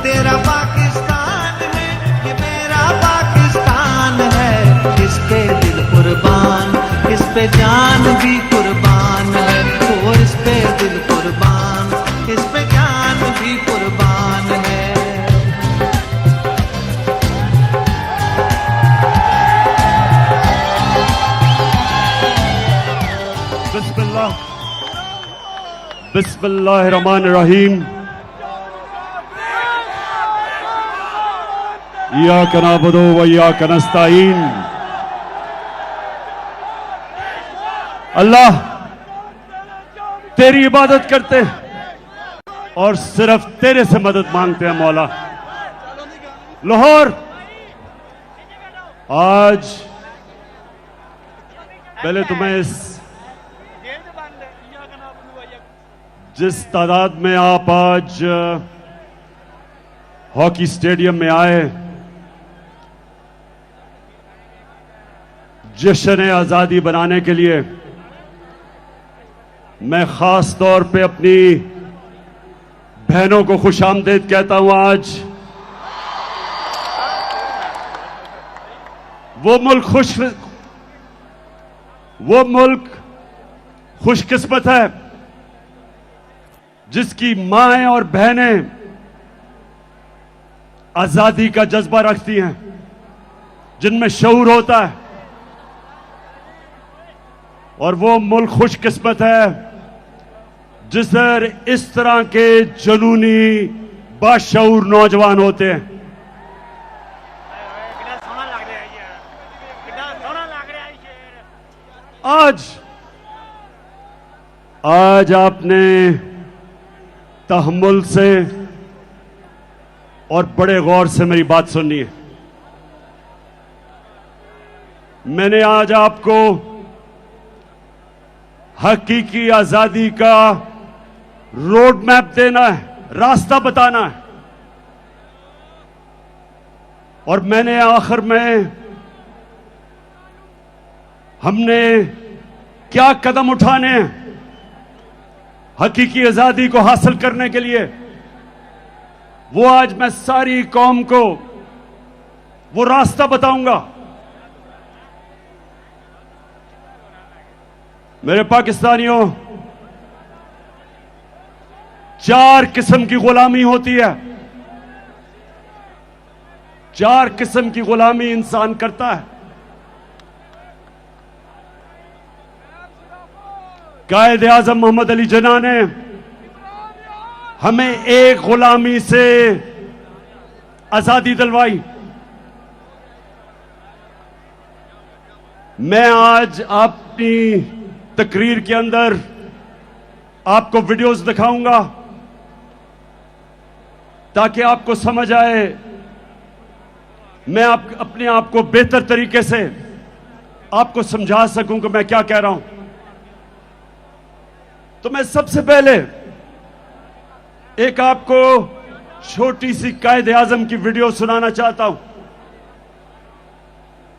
तेरा पाकिस्तान है, ये मेरा पाकिस्तान है। इस पे दिल कुर्बान, इस पे जान भी कुर्बान है। वो इस पे दिल कुर्बान, इस पे जान भी कुर्बान है। बिस्मिल्लाह, बिस्मिल्लाहिर्रहमानिर्रहीम। इय्याका नअबुदु व इय्याका नस्तईन। अल्लाह तेरी इबादत करते और सिर्फ तेरे से मदद मांगते हैं मौला। लाहौर आज पहले तो मैं जिस तादाद में आप आज हॉकी स्टेडियम में आए, जश्न आजादी बनाने के लिए, मैं खास तौर पे अपनी बहनों को खुशामदीद कहता हूं। आज वो मुल्क खुशकिस्मत है जिसकी माएं और बहनें आजादी का जज्बा रखती हैं, जिनमें शऊर होता है। और वो मुल्क खुशकिस्मत है जिसर इस तरह के जुनूनी बाशऊर नौजवान होते हैं। आज आपने तहम्मुल से और बड़े गौर से मेरी बात सुननी है। मैंने आज आपको हकीकी आजादी का रोड मैप देना है, रास्ता बताना है। और मैंने आखिर में हमने क्या कदम उठाने हैं हकीकी आजादी को हासिल करने के लिए, वो आज मैं सारी कौम को वो रास्ता बताऊंगा। मेरे पाकिस्तानियों, 4 किस्म की गुलामी होती है। 4 किस्म की गुलामी इंसान करता है। कायद आजम मोहम्मद अली जिन्ना ने हमें एक गुलामी से आजादी दिलवाई। मैं आज अपनी तकरीर के अंदर आपको वीडियोस दिखाऊंगा ताकि आपको समझ आए, मैं अपने आप को बेहतर तरीके से आपको समझा सकूं कि मैं क्या कह रहा हूं। तो मैं सबसे पहले एक आपको छोटी सी कायद आजम की वीडियो सुनाना चाहता हूं,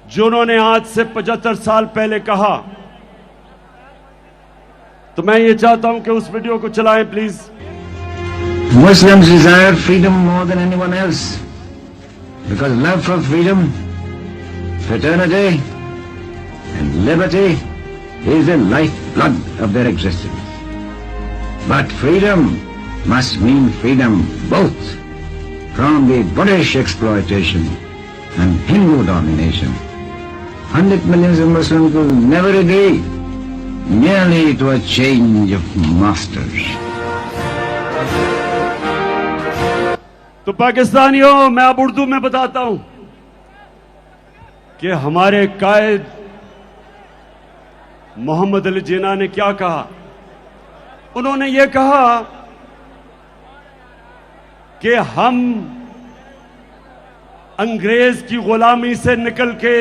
जिन्होंने आज से 75 साल पहले कहा। तो मैं ये चाहता हूं कि उस वीडियो को चलाएं please. Muslims desire freedom more than anyone else because love for freedom, fraternity and liberty is the lifeblood of their existence. But freedom must mean freedom both from the British exploitation and Hindu domination. 100 millions of Muslims will never agree merely to a change of masters. तो पाकिस्तानियों, मैं अब उर्दू में बताता हूं कि हमारे कायद मोहम्मद अली जिन्ना ने क्या कहा। उन्होंने ये कहा कि हम अंग्रेज की गुलामी से निकल के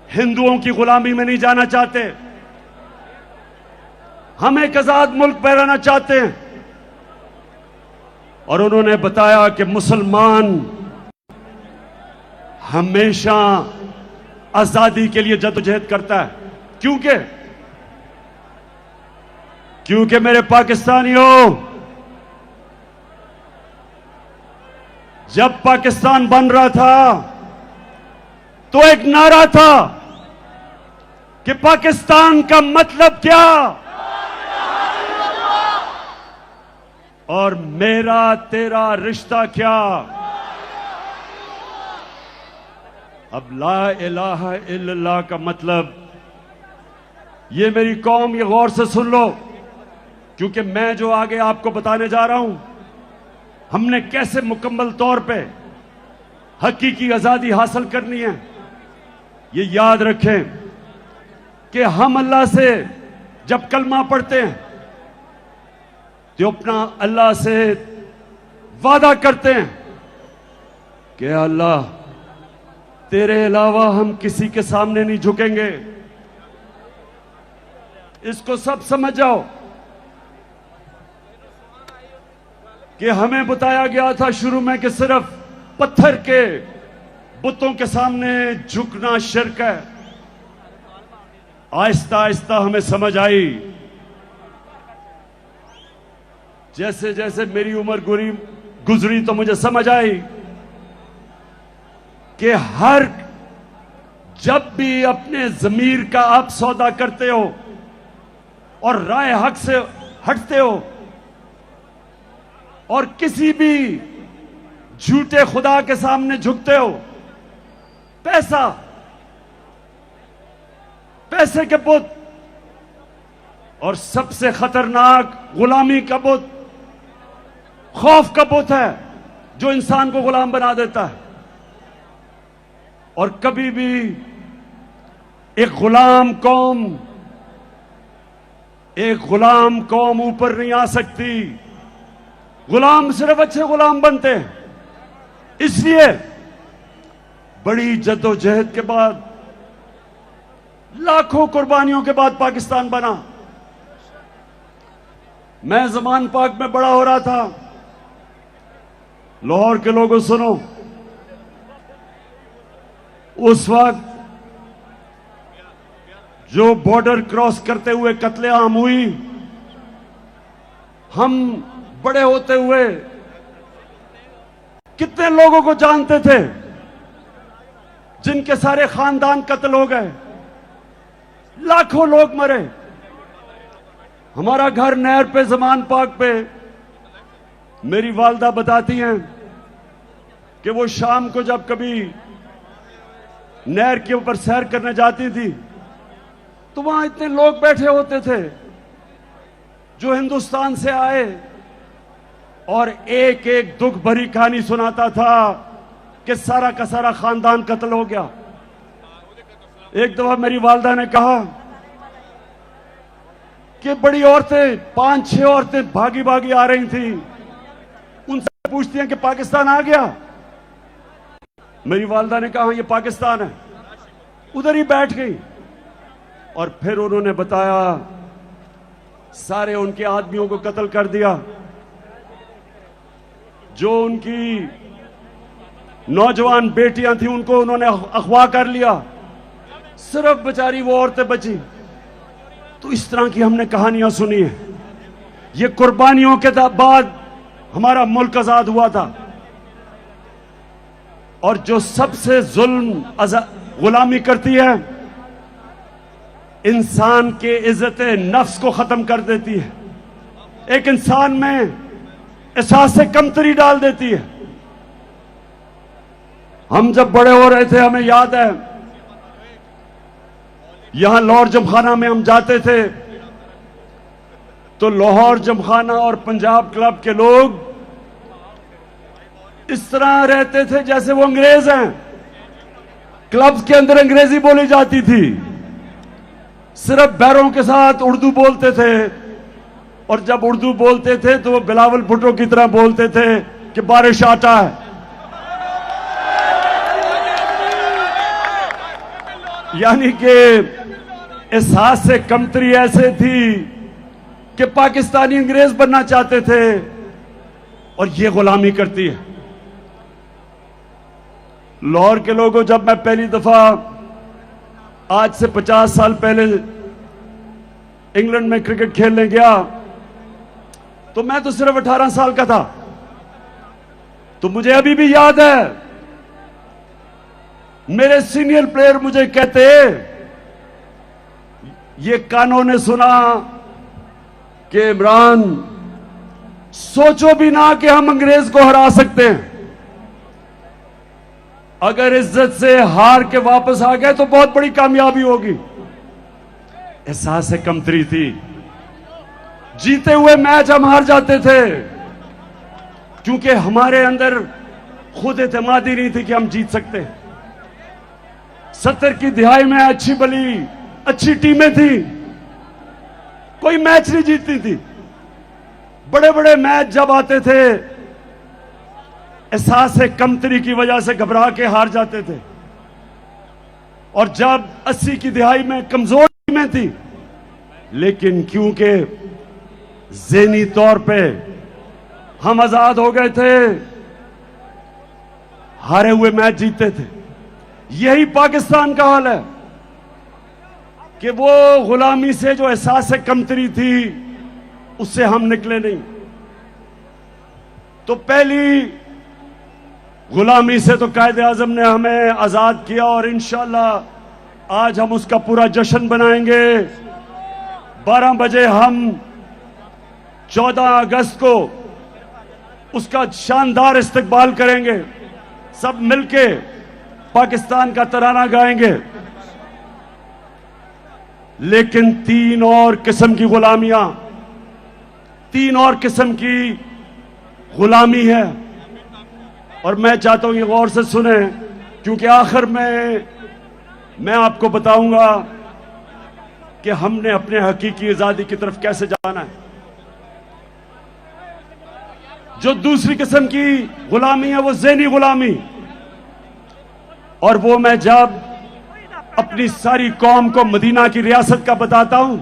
हिंदुओं की गुलामी में नहीं जाना चाहते, हम एक आजाद मुल्क बनाना चाहते हैं। और उन्होंने बताया कि मुसलमान हमेशा आजादी के लिए जद्दोजहद करता है। क्योंकि मेरे पाकिस्तानियों, जब पाकिस्तान बन रहा था तो एक नारा था कि पाकिस्तान का मतलब क्या, और मेरा तेरा रिश्ता क्या। अब ला इलाहा इल्लल्लाह का मतलब, ये मेरी कौम ये गौर से सुन लो, क्योंकि मैं जो आगे आपको बताने जा रहा हूं, हमने कैसे मुकम्मल तौर पे हकीकी आजादी हासिल करनी है। ये याद रखें कि हम अल्लाह से जब कलमा पढ़ते हैं तो अपना अल्लाह से वादा करते हैं कि अल्लाह तेरे अलावा हम किसी के सामने नहीं झुकेंगे। इसको सब समझ जाओ कि हमें बताया गया था शुरू में कि सिर्फ पत्थर के बुतों के सामने झुकना शिर्क है। आहिस्ता आहिस्ता हमें समझ आई, जैसे जैसे मेरी उम्र गुजरी तो मुझे समझ आई कि जब भी अपने जमीर का आप सौदा करते हो और राय हक से हटते हो और किसी भी झूठे खुदा के सामने झुकते हो, पैसे के बुत और सबसे खतरनाक गुलामी का बुत खौफ का बुत है जो इंसान को गुलाम बना देता है। और कभी भी एक गुलाम कौम ऊपर नहीं आ सकती। गुलाम सिर्फ अच्छे गुलाम बनते हैं। इसलिए बड़ी जद्दोजहद के बाद, लाखों कुर्बानियों के बाद पाकिस्तान बना। मैं ज़मान पाक में बड़ा हो रहा था। लाहौर के लोगों सुनो, उस वक्त जो बॉर्डर क्रॉस करते हुए कत्लेआम हुई, हम बड़े होते हुए कितने लोगों को जानते थे जिनके सारे खानदान कत्ल हो गए, लाखों लोग मरे। हमारा घर नहर पे ज़मान पाक पे, मेरी वालदा बताती हैं कि वो शाम को जब कभी नहर के ऊपर सैर करने जाती थी तो वहां इतने लोग बैठे होते थे जो हिंदुस्तान से आए, और एक एक दुख भरी कहानी सुनाता था कि सारा का सारा खानदान कत्ल हो गया। एक दफा मेरी वालदा ने कहा कि बड़ी औरतें, 5-6 औरतें भागी भागी आ रही थी, उनसे पूछती हैं कि पाकिस्तान आ गया। मेरी वालदा ने कहा ये पाकिस्तान है। उधर ही बैठ गई और फिर उन्होंने बताया सारे उनके आदमियों को कत्ल कर दिया, जो उनकी नौजवान बेटियां थी उनको उन्होंने अगवा कर लिया, सिर्फ बेचारी वो औरतें बची। तो इस तरह की हमने कहानियां सुनी है। ये कुर्बानियों के बाद हमारा मुल्क आजाद हुआ था। और जो सबसे जुल्म गुलामी करती है, इंसान के इज्जत नफ्स को खत्म कर देती है, एक इंसान में एहसास कमतरी डाल देती है। हम जब बड़े हो रहे थे, हमें याद है यहां लाहौर जमखाना में हम जाते थे तो लाहौर जमखाना और पंजाब क्लब के लोग इस तरह रहते थे जैसे वो अंग्रेज हैं। क्लब्स के अंदर अंग्रेजी बोली जाती थी, सिर्फ बैरों के साथ उर्दू बोलते थे, और जब उर्दू बोलते थे तो वो बिलावल भुट्टो की तरह बोलते थे कि बारिश आटा है। यानी कि एहसास से कमतरी ऐसे थी कि पाकिस्तानी अंग्रेज बनना चाहते थे, और ये गुलामी करती है। लाहौर के लोगों, जब मैं पहली दफा आज से 50 साल पहले इंग्लैंड में क्रिकेट खेलने गया तो मैं तो सिर्फ 18 साल का था। तो मुझे अभी भी याद है, मेरे सीनियर प्लेयर मुझे कहते, ये कानों ने सुना कि इमरान सोचो भी ना कि हम अंग्रेज को हरा सकते हैं, अगर इज्जत से हार के वापस आ गए तो बहुत बड़ी कामयाबी होगी। एहसास कमतरी थी, जीते हुए मैच हम हार जाते थे क्योंकि हमारे अंदर खुद एतमादी नहीं थी कि हम जीत सकते हैं। 70 की दिहाई में अच्छी भली अच्छी टीमें थी, कोई मैच नहीं जीतती थी। बड़े बड़े मैच जब आते थे, एहसास कमतरी की वजह से घबरा के हार जाते थे। और जब 80 की दिहाई में कमजोर टीमें थी, लेकिन क्योंकि ज़हनी तौर पे हम आजाद हो गए थे, हारे हुए मैच जीतते थे। यही पाकिस्तान का हाल है कि वो गुलामी से जो एहसास कमतरी थी, उससे हम निकले नहीं। तो पहली गुलामी से तो कायदे आजम ने हमें आजाद किया और इंशाअल्लाह आज हम उसका पूरा जश्न बनाएंगे। 12 बजे हम 14 अगस्त को उसका शानदार इस्तकबाल करेंगे, सब मिलके पाकिस्तान का तराना गाएंगे। लेकिन 3 और किस्म की गुलामियां, 3 और किस्म की गुलामी है, और मैं चाहता हूं ये गौर से सुने, क्योंकि आखिर में मैं आपको बताऊंगा कि हमने अपने हकीकी आजादी की तरफ कैसे जाना है। जो दूसरी किस्म की गुलामी है वो ज़हनी गुलामी, और वो मैं जब अपनी सारी कौम को मदीना की रियासत का बताता हूं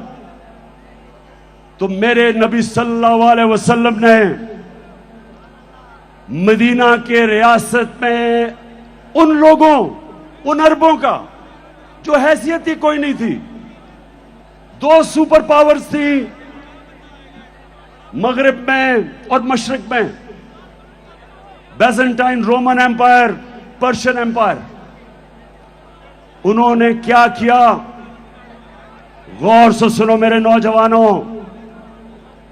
तो मेरे नबी सल्लल्लाहु अलैहि वसल्लम ने मदीना के रियासत में उन लोगों, उन अरबों का जो हैसियत ही कोई नहीं थी, 2 सुपर पावर्स थी मगरिब में और मशरिक में, Byzantine Roman empire, Persian empire. उन्होंने क्या किया, गौर से सुनो मेरे नौजवानों,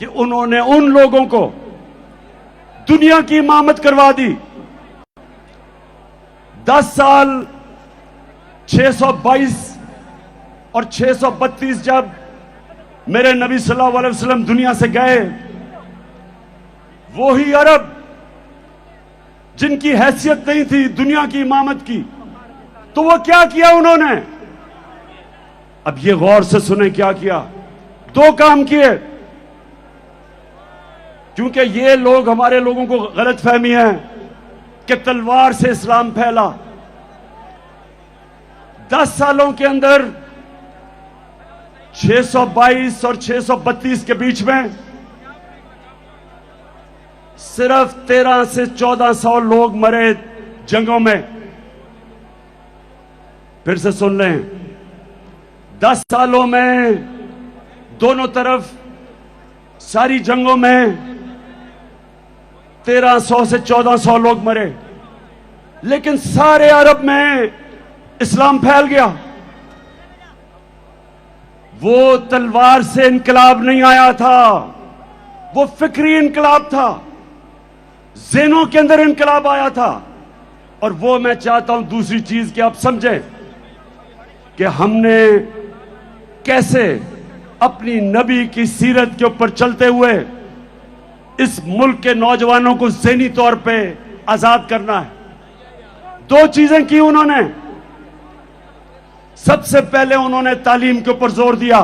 कि उन्होंने उन लोगों को दुनिया की इमामत करवा दी। 10 साल 622 और 632 जब मेरे नबी सल्लल्लाहु अलैहि वसल्लम दुनिया से गए, वो ही अरब जिनकी हैसियत नहीं थी दुनिया की इमामत की, तो वो क्या किया उन्होंने, अब ये गौर से सुने क्या किया। 2 काम किए, क्योंकि ये लोग, हमारे लोगों को गलतफहमी है कि तलवार से इस्लाम फैला। 10 सालों के अंदर 622 और 632 के बीच में सिर्फ 13 से 1400 लोग मरे जंगों में। फिर से सुन लें, 10 सालों में दोनों तरफ सारी जंगों में 1300 से 1400 लोग मरे, लेकिन सारे अरब में इस्लाम फैल गया। वो तलवार से इनकलाब नहीं आया था, वो फिक्री इनकलाब था, ज़हनों के अंदर इनकलाब आया था। और वो मैं चाहता हूं दूसरी चीज कि आप समझें कि हमने कैसे अपनी नबी की सीरत के ऊपर चलते हुए इस मुल्क के नौजवानों को ज़हनी तौर पे आजाद करना है। 2 चीजें की उन्होंने। सबसे पहले उन्होंने तालीम के ऊपर जोर दिया।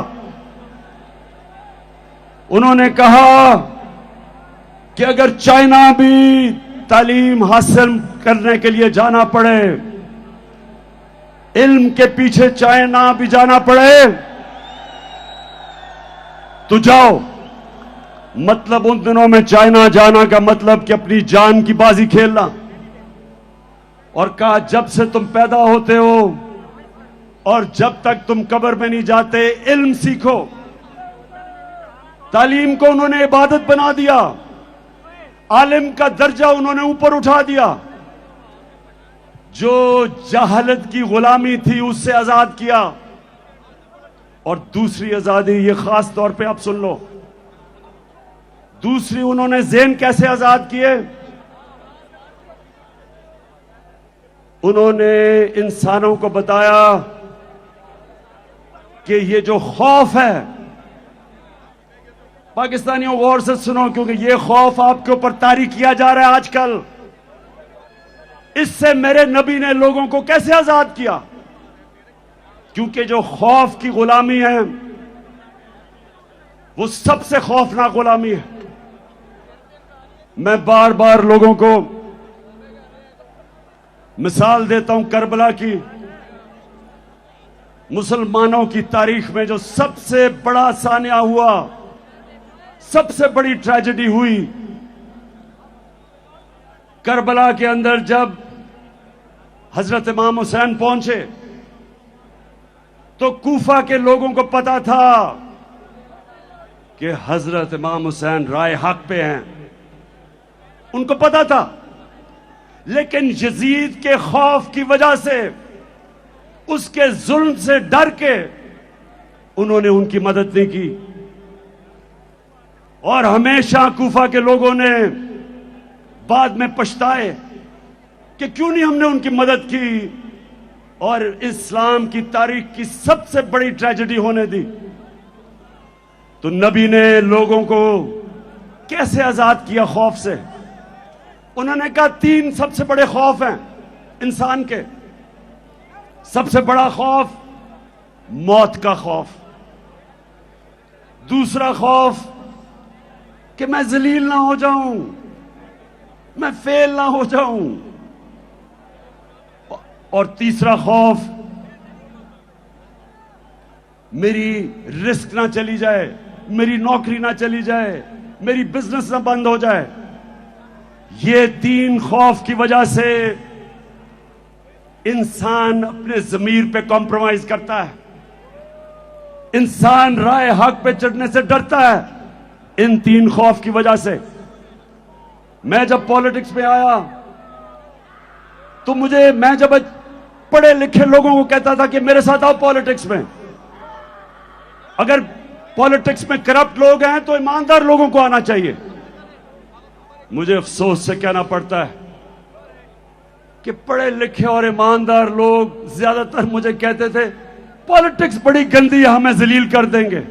उन्होंने कहा कि अगर चाइना भी तालीम हासिल करने के लिए जाना पड़े, इल्म के पीछे चाइना भी जाना पड़े, तो जाओ। मतलब उन दिनों में चाइना जाना का मतलब कि अपनी जान की बाजी खेलना। और कहा जब से तुम पैदा होते हो और जब तक तुम कब्र में नहीं जाते, इल्म सीखो। तालीम को उन्होंने इबादत बना दिया। आलिम का दर्जा उन्होंने ऊपर उठा दिया, जो जहालत की गुलामी थी उससे आजाद किया। और दूसरी आजादी, ये खास तौर पे आप सुन लो, दूसरी उन्होंने ज़हन कैसे आजाद किए? उन्होंने इंसानों को बताया कि ये जो खौफ है, पाकिस्तानियों गौर से सुनो, क्योंकि ये खौफ आपके ऊपर तारी किया जा रहा है आजकल, इससे मेरे नबी ने लोगों को कैसे आजाद किया? क्योंकि जो खौफ की गुलामी है वो सबसे खौफनाक गुलामी है। मैं बार बार लोगों को मिसाल देता हूं करबला की। मुसलमानों की तारीख में जो सबसे बड़ा सानिया हुआ, सबसे बड़ी ट्रेजेडी हुई, करबला के अंदर जब हजरत इमाम हुसैन पहुंचे तो कूफा के लोगों को पता था कि हजरत इमाम हुसैन राय हक पे हैं, उनको पता था। लेकिन यजीद के खौफ की वजह से, उसके जुल्म से डर के उन्होंने उनकी मदद नहीं की। और हमेशा कूफा के लोगों ने बाद में पछताए कि क्यों नहीं हमने उनकी मदद की और इस्लाम की तारीख की सबसे बड़ी ट्रेजेडी होने दी। तो नबी ने लोगों को कैसे आजाद किया खौफ से? उन्होंने कहा 3 सबसे बड़े खौफ हैं इंसान के। सबसे बड़ा खौफ मौत का खौफ, दूसरा खौफ कि मैं जलील ना हो जाऊं, मैं फेल ना हो जाऊं, और तीसरा खौफ मेरी रिस्क ना चली जाए, मेरी नौकरी ना चली जाए, मेरी बिजनेस ना बंद हो जाए। ये 3 खौफ की वजह से इंसान अपने जमीर पे कॉम्प्रोमाइज करता है, इंसान राय हक पे चढ़ने से डरता है, इन 3 खौफ की वजह से। मैं जब पॉलिटिक्स में आया तो मैं जब पढ़े लिखे लोगों को कहता था कि मेरे साथ आओ पॉलिटिक्स में, अगर पॉलिटिक्स में करप्ट लोग हैं तो ईमानदार लोगों को आना चाहिए। मुझे अफसोस से कहना पड़ता है कि पढ़े लिखे और ईमानदार लोग ज्यादातर मुझे कहते थे पॉलिटिक्स बड़ी गंदी है, हमें जलील कर देंगे।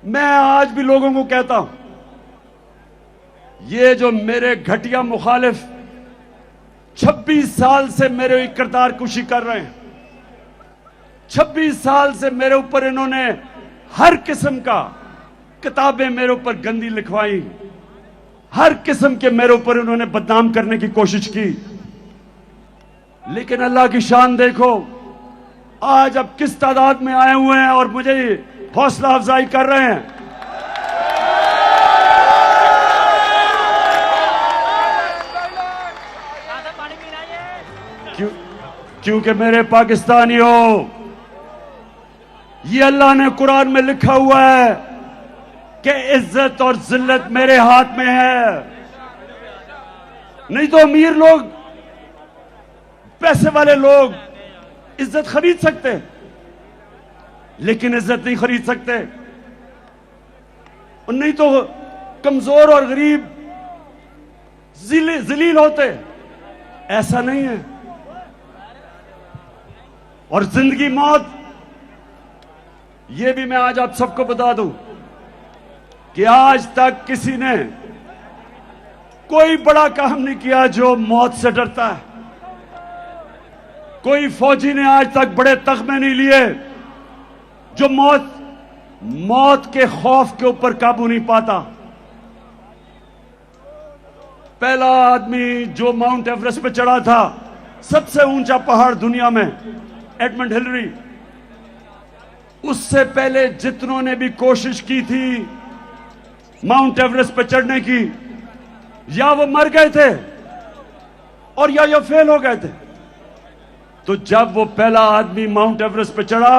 मैं आज भी लोगों को कहता हूं, ये जो मेरे घटिया मुखालिफ 26 साल से मेरे किरदार कुशी कर रहे हैं, 26 साल से मेरे ऊपर इन्होंने हर किस्म का किताबें मेरे ऊपर गंदी लिखवाई, हर किस्म के मेरे ऊपर इन्होंने बदनाम करने की कोशिश की। लेकिन अल्लाह की शान देखो, आज अब किस तादाद में आए हुए हैं और मुझे हौसला अफजाई कर रहे हैं। क्योंकि मेरे पाकिस्तानियों, ये अल्लाह ने कुरान में लिखा हुआ है कि इज्जत और जिल्लत मेरे हाथ में है। नहीं तो अमीर लोग, पैसे वाले लोग इज्जत खरीद सकते, लेकिन इज्जत नहीं खरीद सकते। और नहीं तो कमजोर और गरीब जलील होते, ऐसा नहीं है। और जिंदगी मौत, यह भी मैं आज आप सबको बता दूं कि आज तक किसी ने कोई बड़ा काम नहीं किया जो मौत से डरता है। कोई फौजी ने आज तक बड़े तगमे नहीं लिए जो मौत के खौफ के ऊपर काबू नहीं पाता। पहला आदमी जो माउंट एवरेस्ट पे चढ़ा था, सबसे ऊंचा पहाड़ दुनिया में, एडमंड हिलरी, उससे पहले जितनों ने भी कोशिश की थी माउंट एवरेस्ट पर चढ़ने की, या वो मर गए थे और या फेल हो गए थे। तो जब वो पहला आदमी माउंट एवरेस्ट पर चढ़ा,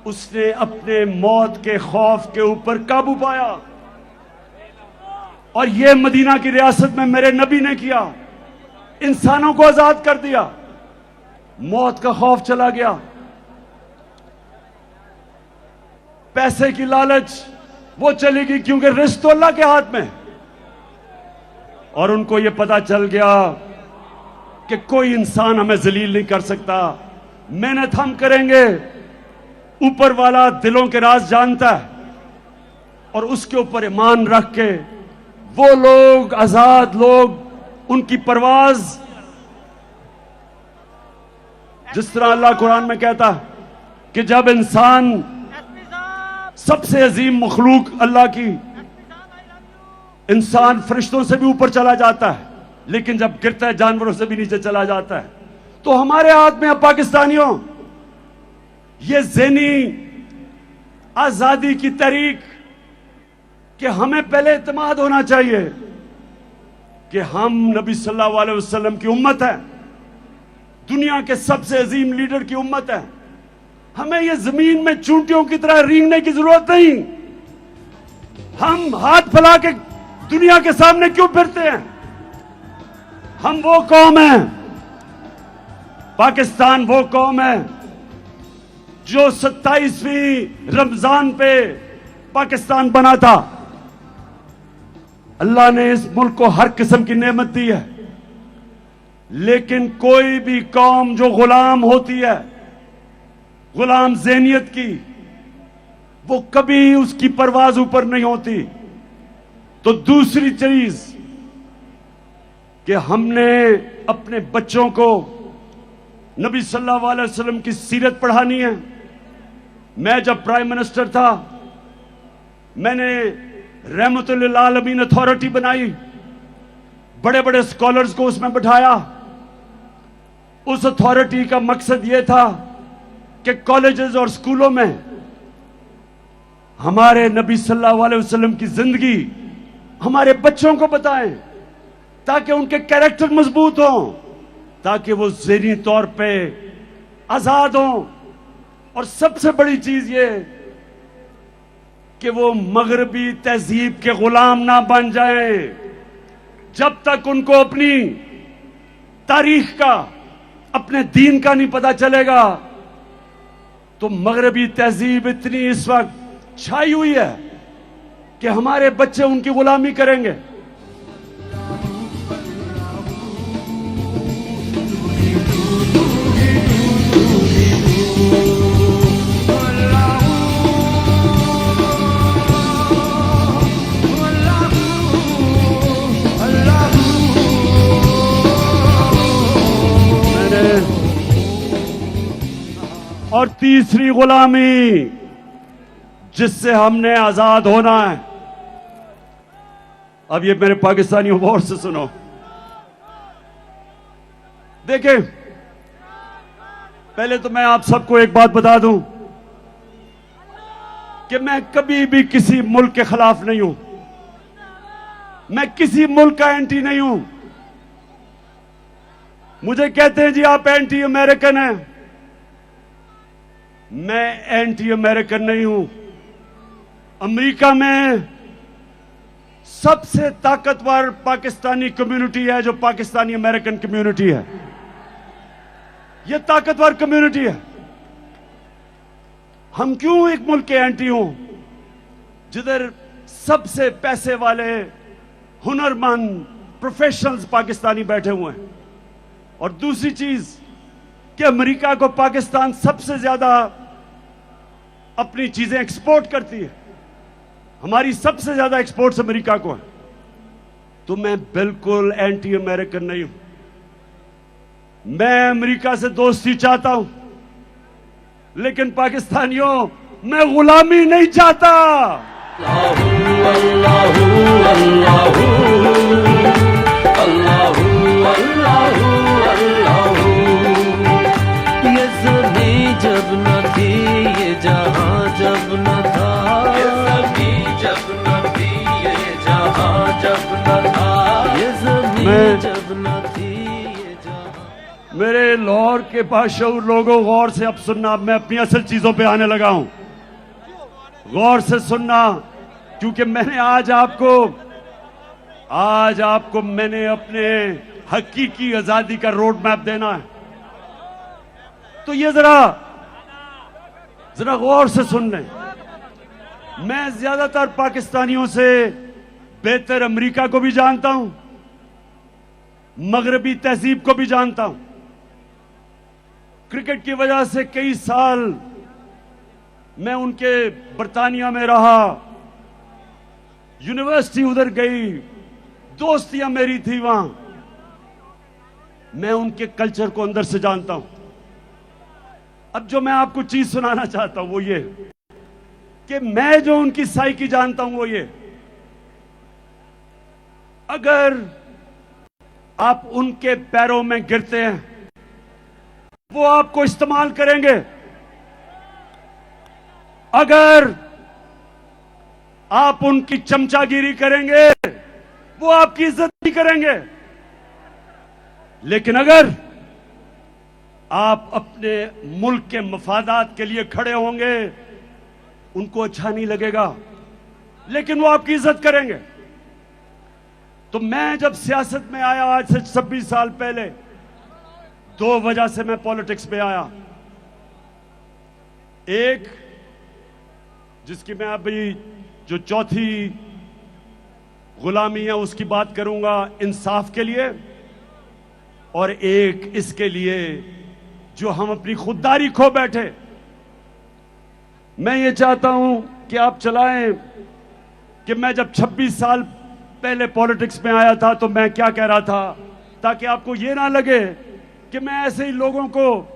उसने अपने मौत के खौफ के ऊपर काबू पाया और ये मदीना की रियासत में मेरे नबी ने किया, इंसानों को आजाद कर दिया, मौत का खौफ चला गया, पैसे की लालच वो चलेगी क्योंकि रिस्क तो अल्लाह के हाथ में। और उनको ये पता चल गया कि कोई इंसान हमें जलील नहीं कर सकता, मेहनत हम करेंगे, ऊपर वाला दिलों के राज जानता है, और उसके ऊपर ईमान रख के वो लोग, आजाद लोग, उनकी परवाज, जिस तरह अल्लाह कुरान में कहता है कि जब इंसान, सबसे अजीम मखलूक अल्लाह की, इंसान फरिश्तों से भी ऊपर चला जाता है, लेकिन जब गिरता है जानवरों से भी नीचे चला जाता है। तो हमारे हाथ में अब पाकिस्तानियों ये ज़हनी आजादी की तहरीक कि हमें पहले इत्मीनान होना चाहिए कि हम नबी सल्लल्लाहु अलैहि वसल्लम की उम्मत है, दुनिया के सबसे अजीम लीडर की उम्मत है। हमें ये जमीन में चूंटियों की तरह रेंगने की जरूरत नहीं। हम हाथ फैला के दुनिया के सामने क्यों फिरते हैं? हम वो कौम है, पाकिस्तान वो कौम है जो 27वीं रमजान पे पाकिस्तान बना था। अल्लाह ने इस मुल्क को हर किस्म की नेमत दी है, लेकिन कोई भी कौम जो गुलाम होती है, गुलाम ज़हनियत की, वो कभी उसकी परवाज ऊपर नहीं होती। तो दूसरी चीज कि हमने अपने बच्चों को नबी सल्लल्लाहु अलैहि वसल्लम की सीरत पढ़ानी है। मैं जब प्राइम मिनिस्टर था, मैंने रहमतुल लिल आलमीन अथॉरिटी बनाई, बड़े बड़े स्कॉलर्स को उसमें बिठाया। उस अथॉरिटी का मकसद यह था कि कॉलेजेस और स्कूलों में हमारे नबी सल्लल्लाहु अलैहि वसल्लम की जिंदगी हमारे बच्चों को बताएं, ताकि उनके कैरेक्टर मजबूत हों, ताकि वो ज़हनी तौर पे आजाद हों। और सबसे बड़ी चीज ये कि वो मगरबी तहजीब के गुलाम ना बन जाएं। जब तक उनको अपनी तारीख का, अपने दीन का नहीं पता चलेगा, तो मगरबी तहजीब इतनी इस वक्त छाई हुई है कि हमारे बच्चे उनकी गुलामी करेंगे। और तीसरी गुलामी जिससे हमने आजाद होना है, अब ये मेरे पाकिस्तानियों गौर से सुनो। देखें, पहले तो मैं आप सबको एक बात बता दूं कि मैं कभी भी किसी मुल्क के खिलाफ नहीं हूं, मैं किसी मुल्क का एंटी नहीं हूं। मुझे कहते हैं जी आप एंटी अमेरिकन हैं, मैं एंटी अमेरिकन नहीं हूं। अमेरिका में सबसे ताकतवर पाकिस्तानी कम्युनिटी है जो पाकिस्तानी अमेरिकन कम्युनिटी है। यह ताकतवर कम्युनिटी है। हम क्यों एक मुल्क के एंटी हों जिधर सबसे पैसे वाले हुनरमंद प्रोफेशनल्स पाकिस्तानी बैठे हुए हैं? और दूसरी चीज कि अमेरिका को पाकिस्तान सबसे ज्यादा अपनी चीजें एक्सपोर्ट करती है, हमारी सबसे ज्यादा एक्सपोर्ट्स अमेरिका को है। तो मैं बिल्कुल एंटी अमेरिकन नहीं हूं, मैं अमेरिका से दोस्ती चाहता हूं, लेकिन पाकिस्तानियों मैं गुलामी नहीं चाहता। अल्लाहू अल्लाहू अल्लाहू अल्लाहू अल्लाहू। ये ज़मीं जब न थी, ये जहां जब न था, ये ज़मीं जब न थी, ये जहां जब न था, ये ज़मीं जब न थी, ये जहां। मेरे लाहौर के बाशऊर लोगों, गौर से अब सुनना। अब मैं अपनी असल चीजों पे आने लगा हूं, गौर से सुनना, क्योंकि मैंने आज आपको आज आपको मैंने अपने हकीकी आजादी का रोड मैप देना है, तो ये जरा गौर से सुन लें। मैं ज्यादातर पाकिस्तानियों से बेहतर अमेरिका को भी जानता हूं, मगरबी तहजीब को भी जानता हूं। क्रिकेट की वजह से कई साल मैं उनके बरतानिया में रहा, यूनिवर्सिटी उधर गई, दोस्तियां मेरी थी वहां। मैं उनके कल्चर को अंदर से जानता हूं। अब जो मैं आपको चीज सुनाना चाहता हूं वो ये कि मैं जो उनकी साइकी जानता हूं वो ये, अगर आप उनके पैरों में गिरते हैं वो आपको इस्तेमाल करेंगे, अगर आप उनकी चमचागिरी करेंगे वो आपकी इज्जत नहीं करेंगे, लेकिन अगर आप अपने मुल्क के मफादात के लिए खड़े होंगे उनको अच्छा नहीं लगेगा, लेकिन वो आपकी इज्जत करेंगे। तो मैं जब सियासत में आया आज से 26 साल पहले, दो वजह से मैं पॉलिटिक्स में आया। एक, जिसकी मैं अभी जो चौथी गुलामी है उसकी बात करूंगा, इंसाफ के लिए, और एक इसके लिए जो हम अपनी खुददारी खो बैठे। मैं ये चाहता हूं कि आप चलाएं कि मैं जब 26 साल पहले पॉलिटिक्स में आया था तो मैं क्या कह रहा था, ताकि आपको ये ना लगे कि मैं ऐसे ही लोगों को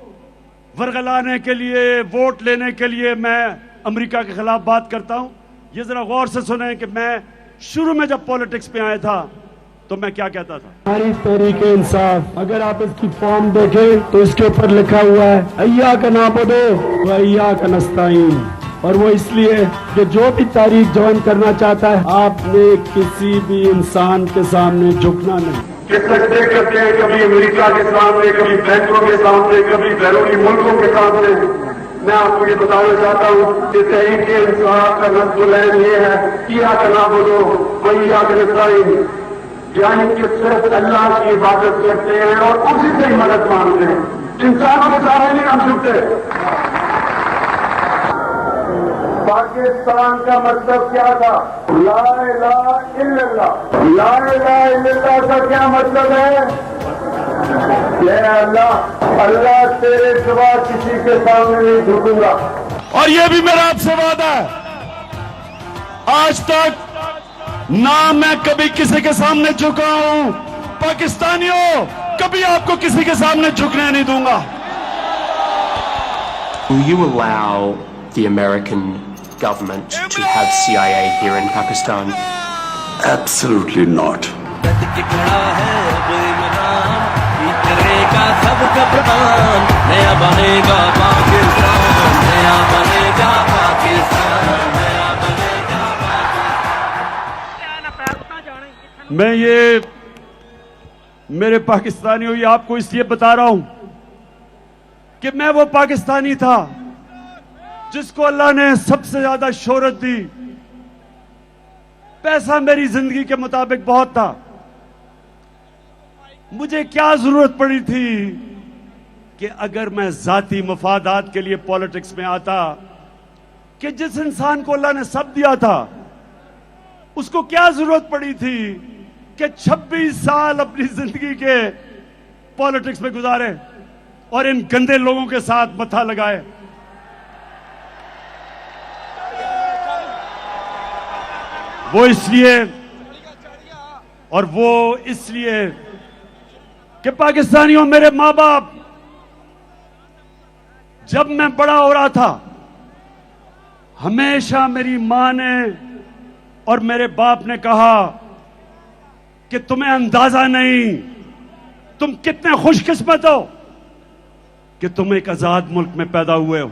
वरगलाने के लिए, वोट लेने के लिए मैं अमेरिका के खिलाफ बात करता हूं। ये जरा गौर से सुने कि मैं शुरू में जब पॉलिटिक्स में आया था तो मैं क्या कहता था। हमारी तहरीक इंसाफ, अगर आप इसकी फॉर्म देखें तो इसके ऊपर लिखा हुआ है अय्या का नाबुदो व अय्या का नस्ताईन, और वो इसलिए कि जो भी तारीख ज्वाइन करना चाहता है आपने किसी भी इंसान के सामने झुकना नहीं। किससे करते हैं, कभी अमेरिका के सामने, कभी बैंकों के सामने, कभी बैरूनी मुल्कों के सामने। मैं आपको ये बताना चाहता हूँ कि तहरीक इंसाफ का नस्ल ये है किया का नाबुदो व अय्या का नस्ताईन, यानी कि सिर्फ अल्लाह की इबादत करते हैं और उसी से ही मदद मांगते हैं, इंसानों के सामने नहीं हम झुकते। पाकिस्तान का मतलब क्या था? ला इलाहा इल्लल्लाह। ला इलाहा इल्लल्लाह का क्या मतलब है? अल्लाह तेरे सिवा किसी के सामने नहीं झुकूंगा। और ये भी मेरा आपसे वादा है, आज तक ना मैं कभी किसी के सामने झुका हूं, पाकिस्तानियों कभी आपको किसी के सामने झुकने नहीं दूंगा। Will you allow the American government to have CIA here in Pakistan? Absolutely not. नया बनेगा पाकिस्तान, नया बनेगा पाकिस्तान, नया बनेगा पाकिस्तान। मैं ये मेरे पाकिस्तानियों ये आपको इसलिए बता रहा हूं कि मैं वो पाकिस्तानी था जिसको अल्लाह ने सबसे ज्यादा शोहरत दी। पैसा मेरी जिंदगी के मुताबिक बहुत था, मुझे क्या जरूरत पड़ी थी कि अगर मैं जाती मफादात के लिए पॉलिटिक्स में आता, कि जिस इंसान को अल्लाह ने सब दिया था उसको क्या जरूरत पड़ी थी कि 26 साल अपनी जिंदगी के पॉलिटिक्स में गुजारे और इन गंदे लोगों के साथ मथा लगाए। वो इसलिए और वो इसलिए कि पाकिस्तानियों, मेरे मां बाप, जब मैं बड़ा हो रहा था हमेशा मेरी मां ने और मेरे बाप ने कहा कि तुम्हें अंदाजा नहीं, तुम कितने खुशकिस्मत हो कि तुम एक आजाद मुल्क में पैदा हुए हो।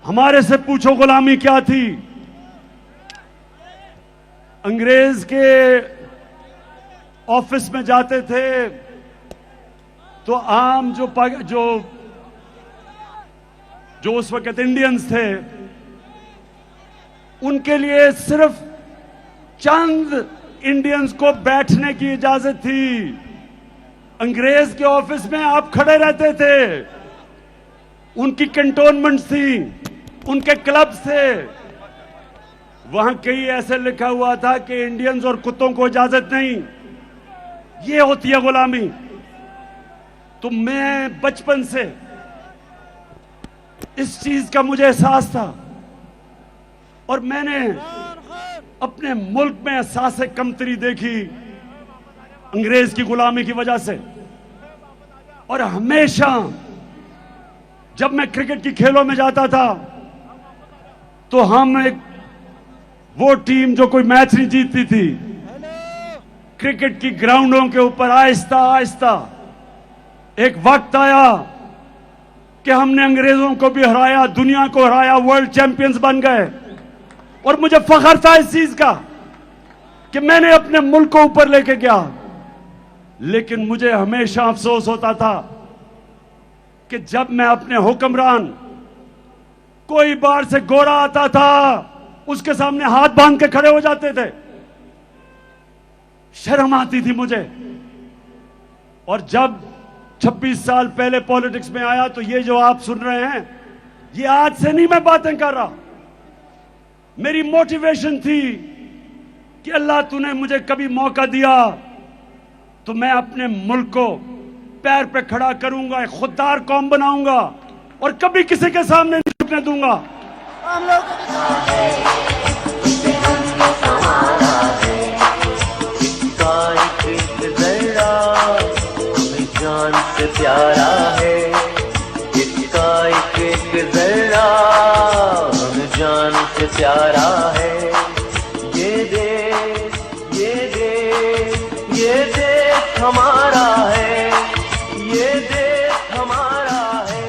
हमारे से पूछो गुलामी क्या थी। अंग्रेज के ऑफिस में जाते थे तो आम जो उस वक्त इंडियंस थे उनके लिए सिर्फ चंद इंडियंस को बैठने की इजाजत थी। अंग्रेज के ऑफिस में आप खड़े रहते थे, उनकी कैंटोनमेंट थी, उनके क्लब थे, वहां कहीं ऐसे लिखा हुआ था कि इंडियंस और कुत्तों को इजाजत नहीं। ये होती है गुलामी। तो मैं बचपन से इस चीज का मुझे एहसास था और मैंने अपने मुल्क में एहसास कमतरी देखी अंग्रेज की गुलामी की वजह से। और हमेशा जब मैं क्रिकेट की खेलों में जाता था तो वो टीम जो कोई मैच नहीं जीतती थी, क्रिकेट की ग्राउंडों के ऊपर आहिस्ता आहिस्ता एक वक्त आया कि हमने अंग्रेजों को भी हराया, दुनिया को हराया, वर्ल्ड चैंपियंस बन गए। और मुझे फख्र था इस चीज का कि मैंने अपने मुल्क को ऊपर लेके गया। लेकिन मुझे हमेशा अफसोस होता था कि जब मैं अपने हुक्मरान, कोई बाहर से गोरा आता था, उसके सामने हाथ बांध के खड़े हो जाते थे, शर्म आती थी मुझे। और जब 26 साल पहले पॉलिटिक्स में आया तो ये जो आप सुन रहे हैं, ये आज से नहीं मैं बातें कर रहा। मेरी मोटिवेशन थी कि अल्लाह तूने मुझे कभी मौका दिया तो मैं अपने मुल्क को पैर पे खड़ा करूंगा, एक खुददार कौम बनाऊंगा और कभी किसी के सामने नहीं झुकने दूंगा। जान से प्यारा है इसका एक जरा, हमें जान से प्यारा है। ये देश हमारा है, ये देश हमारा है।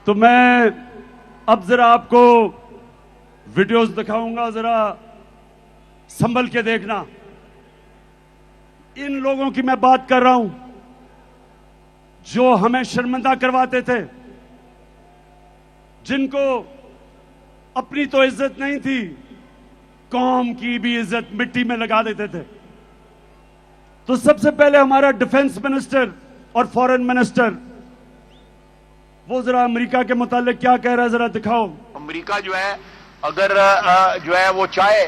तो मैं अब जरा आपको वीडियोस दिखाऊंगा, जरा संभल के देखना। इन लोगों की मैं बात कर रहा हूं जो हमें शर्मिंदा करवाते थे, जिनको अपनी तो इज्जत नहीं थी, कौम की भी इज्जत मिट्टी में लगा देते थे। तो सबसे पहले हमारा डिफेंस मिनिस्टर और फॉरेन मिनिस्टर, वो जरा अमेरिका के मुतालिक क्या कह रहा है, जरा दिखाओ। अमेरिका जो है अगर जो है वो चाहे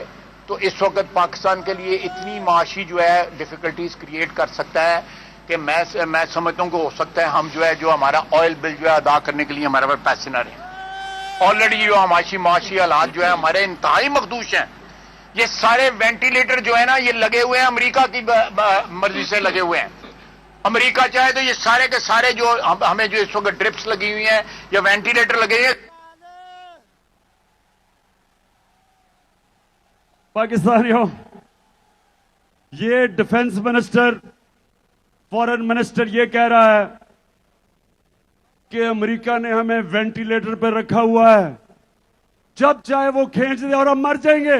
तो इस वक्त पाकिस्तान के लिए इतनी माशी जो है डिफिकल्टीज क्रिएट कर सकता है कि मैं समझता हूं कि हो सकता है हम जो हमारा ऑयल बिल जो है अदा करने के लिए हमारे पास पैसे ना रहे। ऑलरेडी जो माशी हालात जो है हमारे इंतहाई मखदूश हैं। ये सारे वेंटिलेटर जो है ना, ये लगे हुए हैं अमेरिका की मर्जी से लगे हुए हैं। अमेरिका चाहे तो ये सारे के सारे जो हमें जो इस वक्त ड्रिप्स लगी हुई हैं या वेंटिलेटर लगे हैं, पाकिस्तानियों, ये डिफेंस मिनिस्टर, फॉरेन मिनिस्टर ये कह रहा है कि अमेरिका ने हमें वेंटिलेटर पर रखा हुआ है, जब चाहे वो खींच दे और हम मर जाएंगे।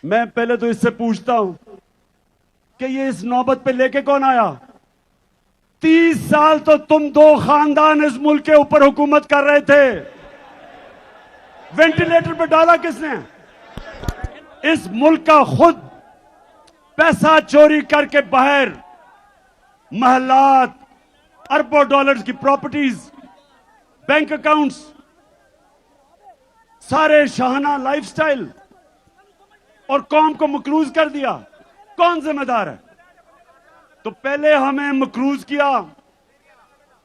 मैं पहले तो इससे पूछता हूं कि ये इस नौबत पे लेके कौन आया? 30 साल तो तुम दो खानदान इस मुल्क के ऊपर हुकूमत कर रहे थे, वेंटिलेटर पे डाला किसने? इस मुल्क का खुद पैसा चोरी करके बाहर महलात, अरबों डॉलर्स की प्रॉपर्टीज, बैंक अकाउंट्स, सारे शाहाना लाइफस्टाइल और कौम को मकरूज कर दिया। कौन जिम्मेदार है? तो पहले हमें मकरूज किया,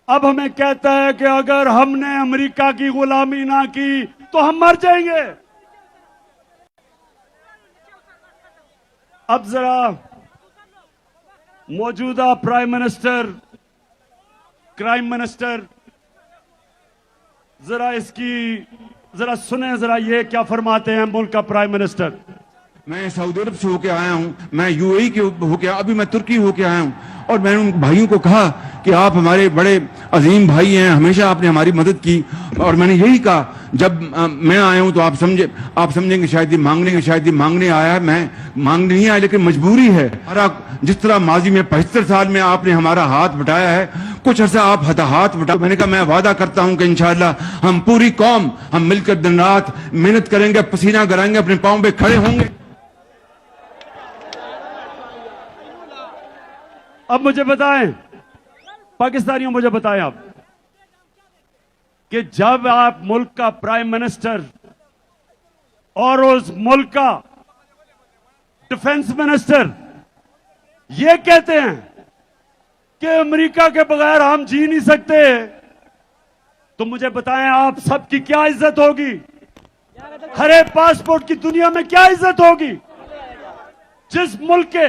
अब हमें कहता है कि अगर हमने अमेरिका की गुलामी ना की तो हम मर जाएंगे। अब जरा मौजूदा प्राइम मिनिस्टर, क्राइम मिनिस्टर, जरा सुने जरा ये क्या फरमाते हैं मुल्क का प्राइम मिनिस्टर। मैं सऊदी अरब से होके आया हूं, मैं यूएई के होके, अभी मैं तुर्की होके आया हूं, और मैंने उन भाइयों को कहा कि आप हमारे बड़े अजीम भाई हैं, हमेशा आपने हमारी मदद की। और मैंने यही कहा, जब मैं आया हूं तो आप समझेंगे शायद ये मांगने आया है। मैं मांगने नहीं आया, लेकिन मजबूरी है। जिस तरह माजी में 75 साल में आपने हमारा हाथ बटाया है, कुछ अर्सा आप हाथ बटा। मैंने कहा मैं वादा करता हूं कि इंशाअल्लाह हम पूरी कौम हम मिलकर दिन रात मेहनत करेंगे, पसीना गराएंगे, अपने पांव पे खड़े होंगे। अब मुझे बताएं, पाकिस्तानियों मुझे बताएं आप कि जब आप मुल्क का प्राइम मिनिस्टर और उस मुल्क का डिफेंस मिनिस्टर ये कहते हैं कि अमेरिका के बगैर हम जी नहीं सकते, तो मुझे बताएं आप सबकी क्या इज्जत होगी? हरे पासपोर्ट की दुनिया में क्या इज्जत होगी? जिस मुल्क के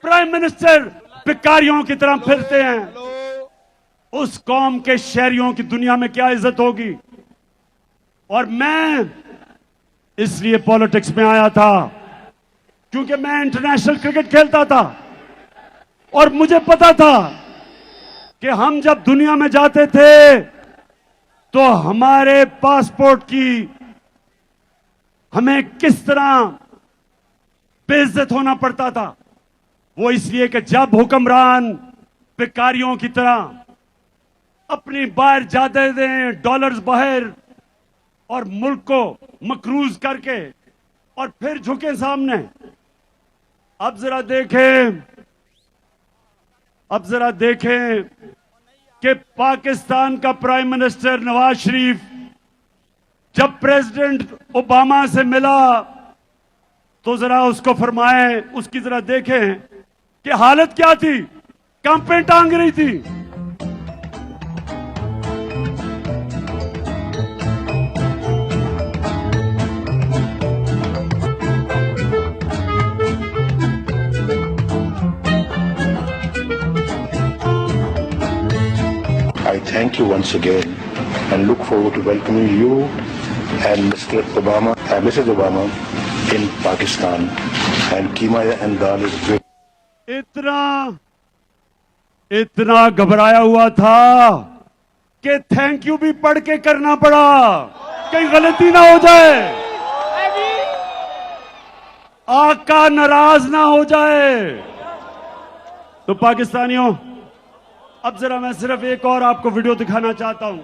प्राइम मिनिस्टर भिखारियों की तरह फिरते हैं, उस कौम के शहरियों की दुनिया में क्या इज्जत होगी? और मैं इसलिए पॉलिटिक्स में आया था क्योंकि मैं इंटरनेशनल क्रिकेट खेलता था और मुझे पता था कि हम जब दुनिया में जाते थे तो हमारे पासपोर्ट की हमें किस तरह बेइज्जत होना पड़ता था। वो इसलिए कि जब हुक्मरान भिखारियों की तरह अपनी बाहर जायदादें डॉलर्स बाहर और मुल्क को मकरूज करके और फिर झुके सामने। अब जरा देखें कि पाकिस्तान का प्राइम मिनिस्टर नवाज शरीफ जब प्रेसिडेंट ओबामा से मिला तो जरा उसको फरमाएं, उसकी जरा देखें कि हालत क्या थी, कंपें टांग रही थी। I thank you once again and look forward to welcoming you and Mr. Obama and Mrs. Obama in Pakistan. And Keema and Dal is great. इतना घबराया हुआ था कि थैंक यू भी पढ़ के करना पड़ा, कहीं गलती ना हो जाए, आका नाराज ना हो जाए। तो पाकिस्तानियों, अब जरा मैं सिर्फ एक और आपको वीडियो दिखाना चाहता हूं,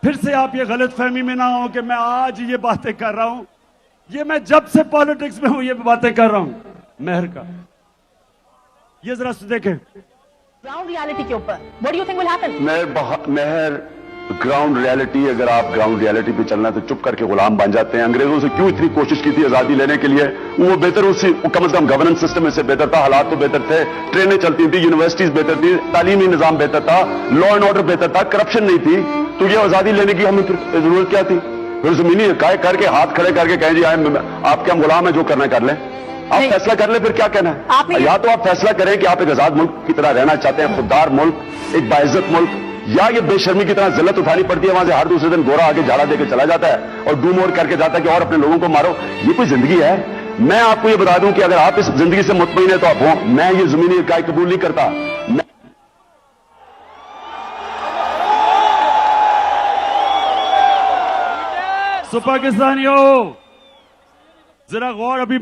फिर से आप ये गलत फहमी में ना हो कि मैं आज ये बातें कर रहा हूं। ये मैं जब से पॉलिटिक्स में हूं ये बातें कर रहा हूं मेहर का। ये जरा देखें ग्राउंड रियलिटी के ऊपर, what do you think will happen? मेहर ग्राउंड रियलिटी, अगर आप ग्राउंड रियलिटी पे चलना तो चुप करके गुलाम बन जाते हैं। अंग्रेजों से क्यों इतनी कोशिश की थी आजादी लेने के लिए? वो बेहतर, उससे कम से कम गवर्नेंस सिस्टम इससे बेहतर था, हालात तो बेहतर थे, ट्रेनें चलती थी, यूनिवर्सिटीज बेहतर थी, तालीमी निजाम बेहतर था, लॉ एंड ऑर्डर बेहतर था, करप्शन नहीं थी। तो ये आजादी लेने की हमें फिर जरूरत क्या थी? फिर जमीनी काय करके हाथ खड़े करके कहें जी आपके हम गुलाम है, जो करना कर लें। आप फैसला कर ले, फिर क्या कहना है? या तो आप फैसला करें कि आप एक आजाद मुल्क की तरह रहना चाहते हैं, खुददार मुल्क, एक बाइज्जत मुल्क, या ये बेशर्मी की तरह जिल्लत उठानी पड़ती है, वहां से हर दूसरे दिन गोरा आगे झाड़ा देके चला जाता है और डू मोर करके जाता है कि और अपने लोगों को मारो। ये कोई जिंदगी है? मैं आपको ये बता दूं कि अगर आप इस जिंदगी से मुतमईन है तो आप हो। मैं ये जमीनी इकाई कबूल नहीं करता। सो पाकिस्तानियों जरा गौर, अभी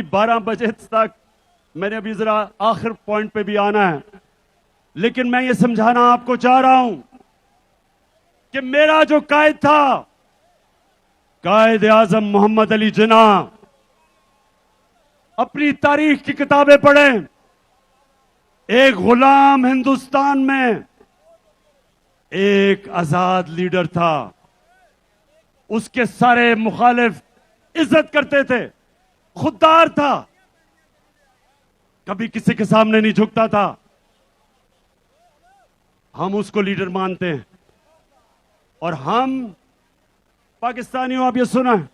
12 बजे तक मैंने अभी जरा आखिर पॉइंट पे भी आना है, लेकिन मैं ये समझाना आपको चाह रहा हूं कि मेरा जो कायद था, कायद आजम मोहम्मद अली जिन्ना, अपनी तारीख की किताबें पढ़ें। एक गुलाम हिंदुस्तान में एक आजाद लीडर था, उसके सारे मुखालिफ इज्जत करते थे, खुददार था, कभी किसी के सामने नहीं झुकता था। हम उसको लीडर मानते हैं। और हम पाकिस्तानियों, आप ये सुना है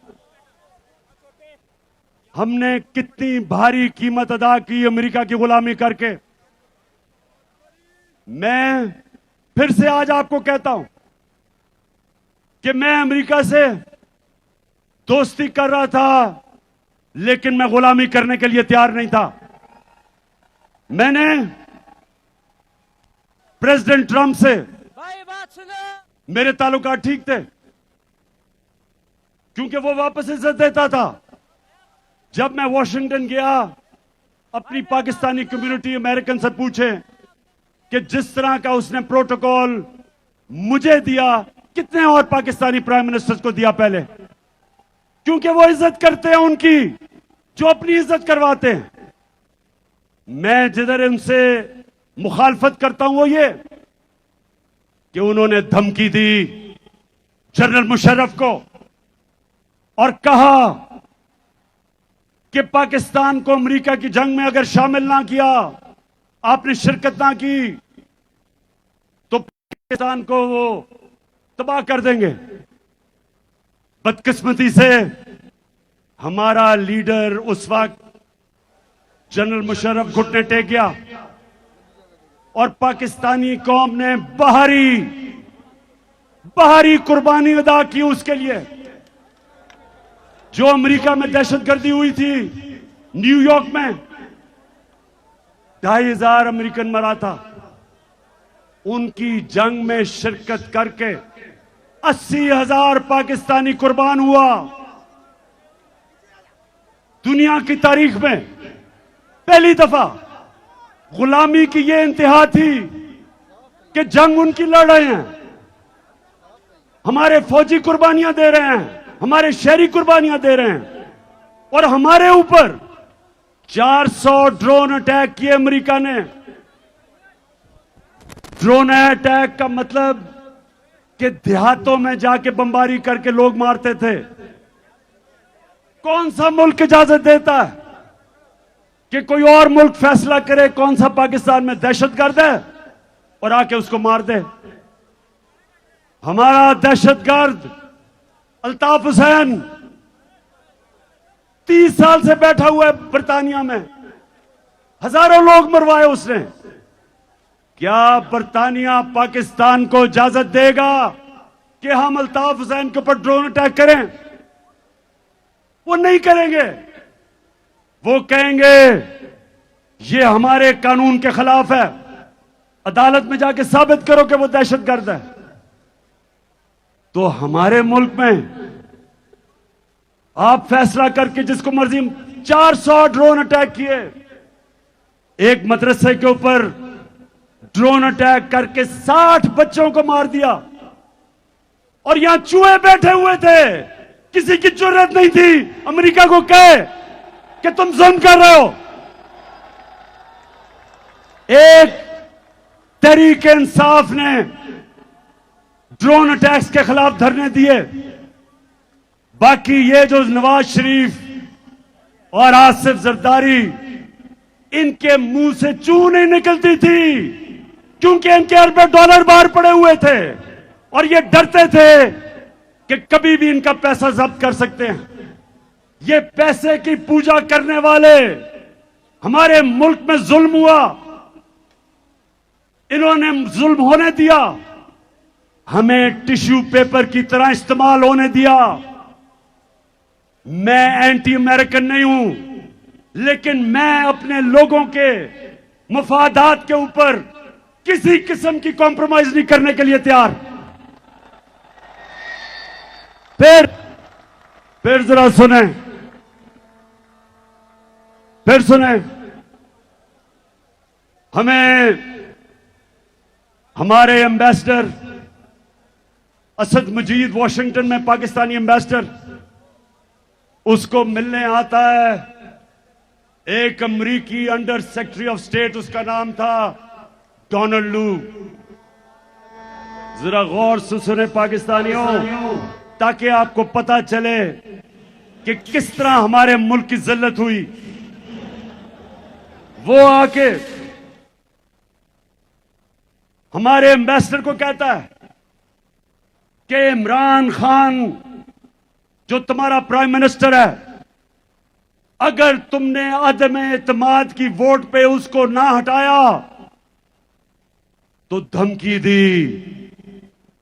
हमने कितनी भारी कीमत अदा की अमेरिका की गुलामी करके। मैं फिर से आज आपको कहता हूं कि मैं अमेरिका से दोस्ती कर रहा था, लेकिन मैं गुलामी करने के लिए तैयार नहीं था। मैंने प्रेसिडेंट ट्रंप से मेरे ताल्लुकात ठीक थे, क्योंकि वो वापस इज्जत देता था। जब मैं वॉशिंगटन गया, अपनी पाकिस्तानी कम्युनिटी अमेरिकन से पूछे कि जिस तरह का उसने प्रोटोकॉल मुझे दिया, कितने और पाकिस्तानी प्राइम मिनिस्टर्स को दिया पहले, क्योंकि वो इज्जत करते हैं उनकी जो अपनी इज्जत करवाते हैं। मैं जिधर उनसे मुखालफत करता हूं वो ये कि उन्होंने धमकी दी जनरल मुशर्रफ को और कहा कि पाकिस्तान को अमेरिका की जंग में अगर शामिल ना किया, आपने शिरकत ना की, तो पाकिस्तान को वो तबाह कर देंगे। बदकिस्मती से हमारा लीडर उस वक्त जनरल मुशर्रफ घुटने टेक गया और पाकिस्तानी कौम ने बाहरी कुर्बानी अदा की उसके लिए। जो अमेरिका में दहशतगर्दी हुई थी, न्यूयॉर्क में 2500 अमेरिकन मरा था, उनकी जंग में शिरकत करके 80,000 पाकिस्तानी कुर्बान हुआ। दुनिया की तारीख में पहली दफा गुलामी की यह इंतहा थी कि जंग उनकी लड़ रहे हैं, हमारे फौजी कुर्बानियां दे रहे हैं, हमारे शहरी कुर्बानियां दे रहे हैं, और हमारे ऊपर 400 ड्रोन अटैक किए अमेरिका ने। ड्रोन अटैक का मतलब कि देहातों में जाके बमबारी करके लोग मारते थे। कौन सा मुल्क इजाजत देता है कि कोई और मुल्क फैसला करे कौन सा पाकिस्तान में दहशतगर्द है और आके उसको मार दे? हमारा दहशतगर्द अल्ताफ हुसैन 30 साल से बैठा हुआ है बर्तानिया में, हजारों लोग मरवाए उसने। क्या बर्तानिया पाकिस्तान को इजाजत देगा कि हम अल्ताफ हुसैन के ऊपर ड्रोन अटैक करें? वो नहीं करेंगे। वो कहेंगे ये हमारे कानून के खिलाफ है, अदालत में जाके साबित करो कि वो दहशतगर्द है। तो हमारे मुल्क में आप फैसला करके जिसको मर्जी 400 ड्रोन अटैक किए, एक मदरसे के ऊपर ड्रोन अटैक करके 60 बच्चों को मार दिया, और यहां चूहे बैठे हुए थे, किसी की जरूरत नहीं थी अमेरिका को कहे कि तुम जुल्म कर रहे हो। एक तहरीक इंसाफ ने ड्रोन अटैक्स के खिलाफ धरने दिए, बाकी ये जो नवाज शरीफ और आसिफ जरदारी, इनके मुंह से चू नहीं निकलती थी, क्योंकि इनके अरबों डॉलर बाहर पड़े हुए थे और ये डरते थे कि कभी भी इनका पैसा जब्त कर सकते हैं। ये पैसे की पूजा करने वाले हमारे मुल्क में जुल्म हुआ, इन्होंने जुल्म होने दिया, हमें टिश्यू पेपर की तरह इस्तेमाल होने दिया। मैं एंटी अमेरिकन नहीं हूं, लेकिन मैं अपने लोगों के मफादात के ऊपर किसी किस्म की कॉम्प्रोमाइज नहीं करने के लिए तैयार। फिर जरा सुने, फिर सुने, हमें हमारे एम्बेसडर असद मजीद वॉशिंगटन में पाकिस्तानी एम्बेसडर, उसको मिलने आता है एक अमरीकी अंडर सेक्रेटरी ऑफ स्टेट, उसका नाम था डोनाल्ड लू। जरा गौर से सुने पाकिस्तानियों, ताकि आपको पता चले कि किस तरह हमारे मुल्क की जिल्लत हुई। वो आके हमारे एम्बेसडर को कहता है कि इमरान खान जो तुम्हारा प्राइम मिनिस्टर है, अगर तुमने अदम एतमाद की वोट पे उसको ना हटाया तो धमकी दी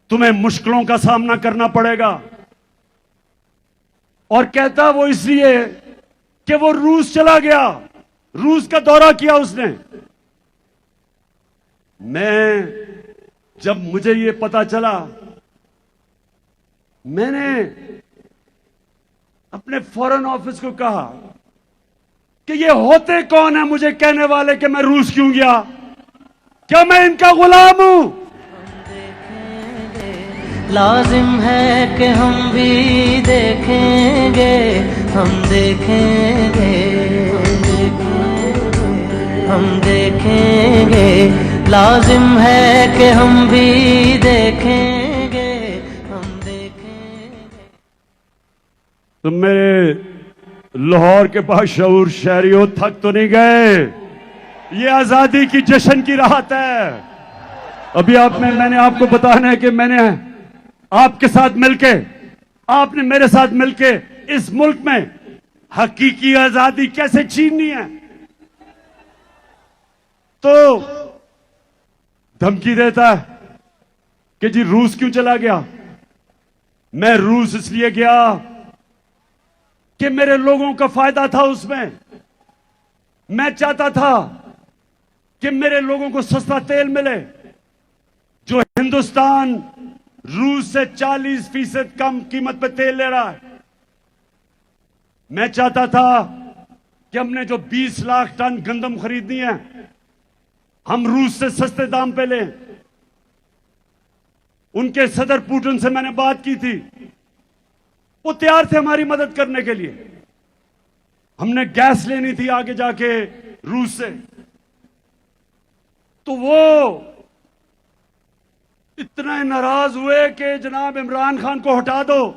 तुम्हें मुश्किलों का सामना करना पड़ेगा। और कहता वो इसलिए कि वो रूस चला गया, रूस का दौरा किया उसने। जब मुझे ये पता चला, मैंने अपने फॉरेन ऑफिस को कहा कि ये होते कौन है मुझे कहने वाले कि मैं रूस क्यों गया। क्या मैं इनका गुलाम हूं? लाजिम है कि हम भी देखेंगे, हम देखेंगे, हम देखेंगे, लाजिम है कि हम भी देखेंगे, हम देखेंगे। तुम मेरे लाहौर के बाशऊर शहरियों थक तो नहीं गए? ये आजादी की जश्न की राहत है। अभी मैंने आपको बताना है कि मैंने आपके साथ मिलके, आपने मेरे साथ मिलके इस मुल्क में हकीकी आजादी कैसे छीननी है। तो धमकी देता है कि जी रूस क्यों चला गया? मैं रूस इसलिए गया कि मेरे लोगों का फायदा था उसमें। मैं चाहता था कि मेरे लोगों को सस्ता तेल मिले। जो हिंदुस्तान रूस से 40% कम कीमत पे तेल ले रहा है, मैं चाहता था कि हमने जो 20 लाख टन गंदम खरीदनी है, हम रूस से सस्ते दाम पे लें। उनके सदर पुतिन से मैंने बात की थी, वो तैयार थे हमारी मदद करने के लिए। हमने गैस लेनी थी आगे जाके रूस से, तो वो इतने नाराज हुए कि जनाब इमरान खान को हटा दो।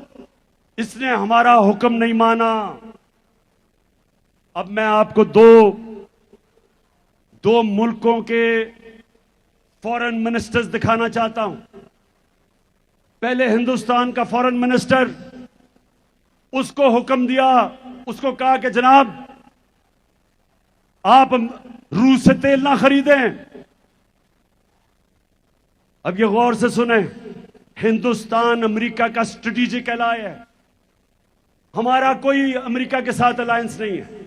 इसने हमारा हुक्म नहीं माना। अब मैं आपको दो मुल्कों के फॉरेन मिनिस्टर्स दिखाना चाहता हूं। पहले हिंदुस्तान का फॉरेन मिनिस्टर, उसको हुक्म दिया, उसको कहा कि जनाब आप रूस से तेल ना खरीदें। अब ये गौर से सुने, हिंदुस्तान अमेरिका का स्ट्रेटेजिक एलाय है। हमारा कोई अमेरिका के साथ अलायंस नहीं है।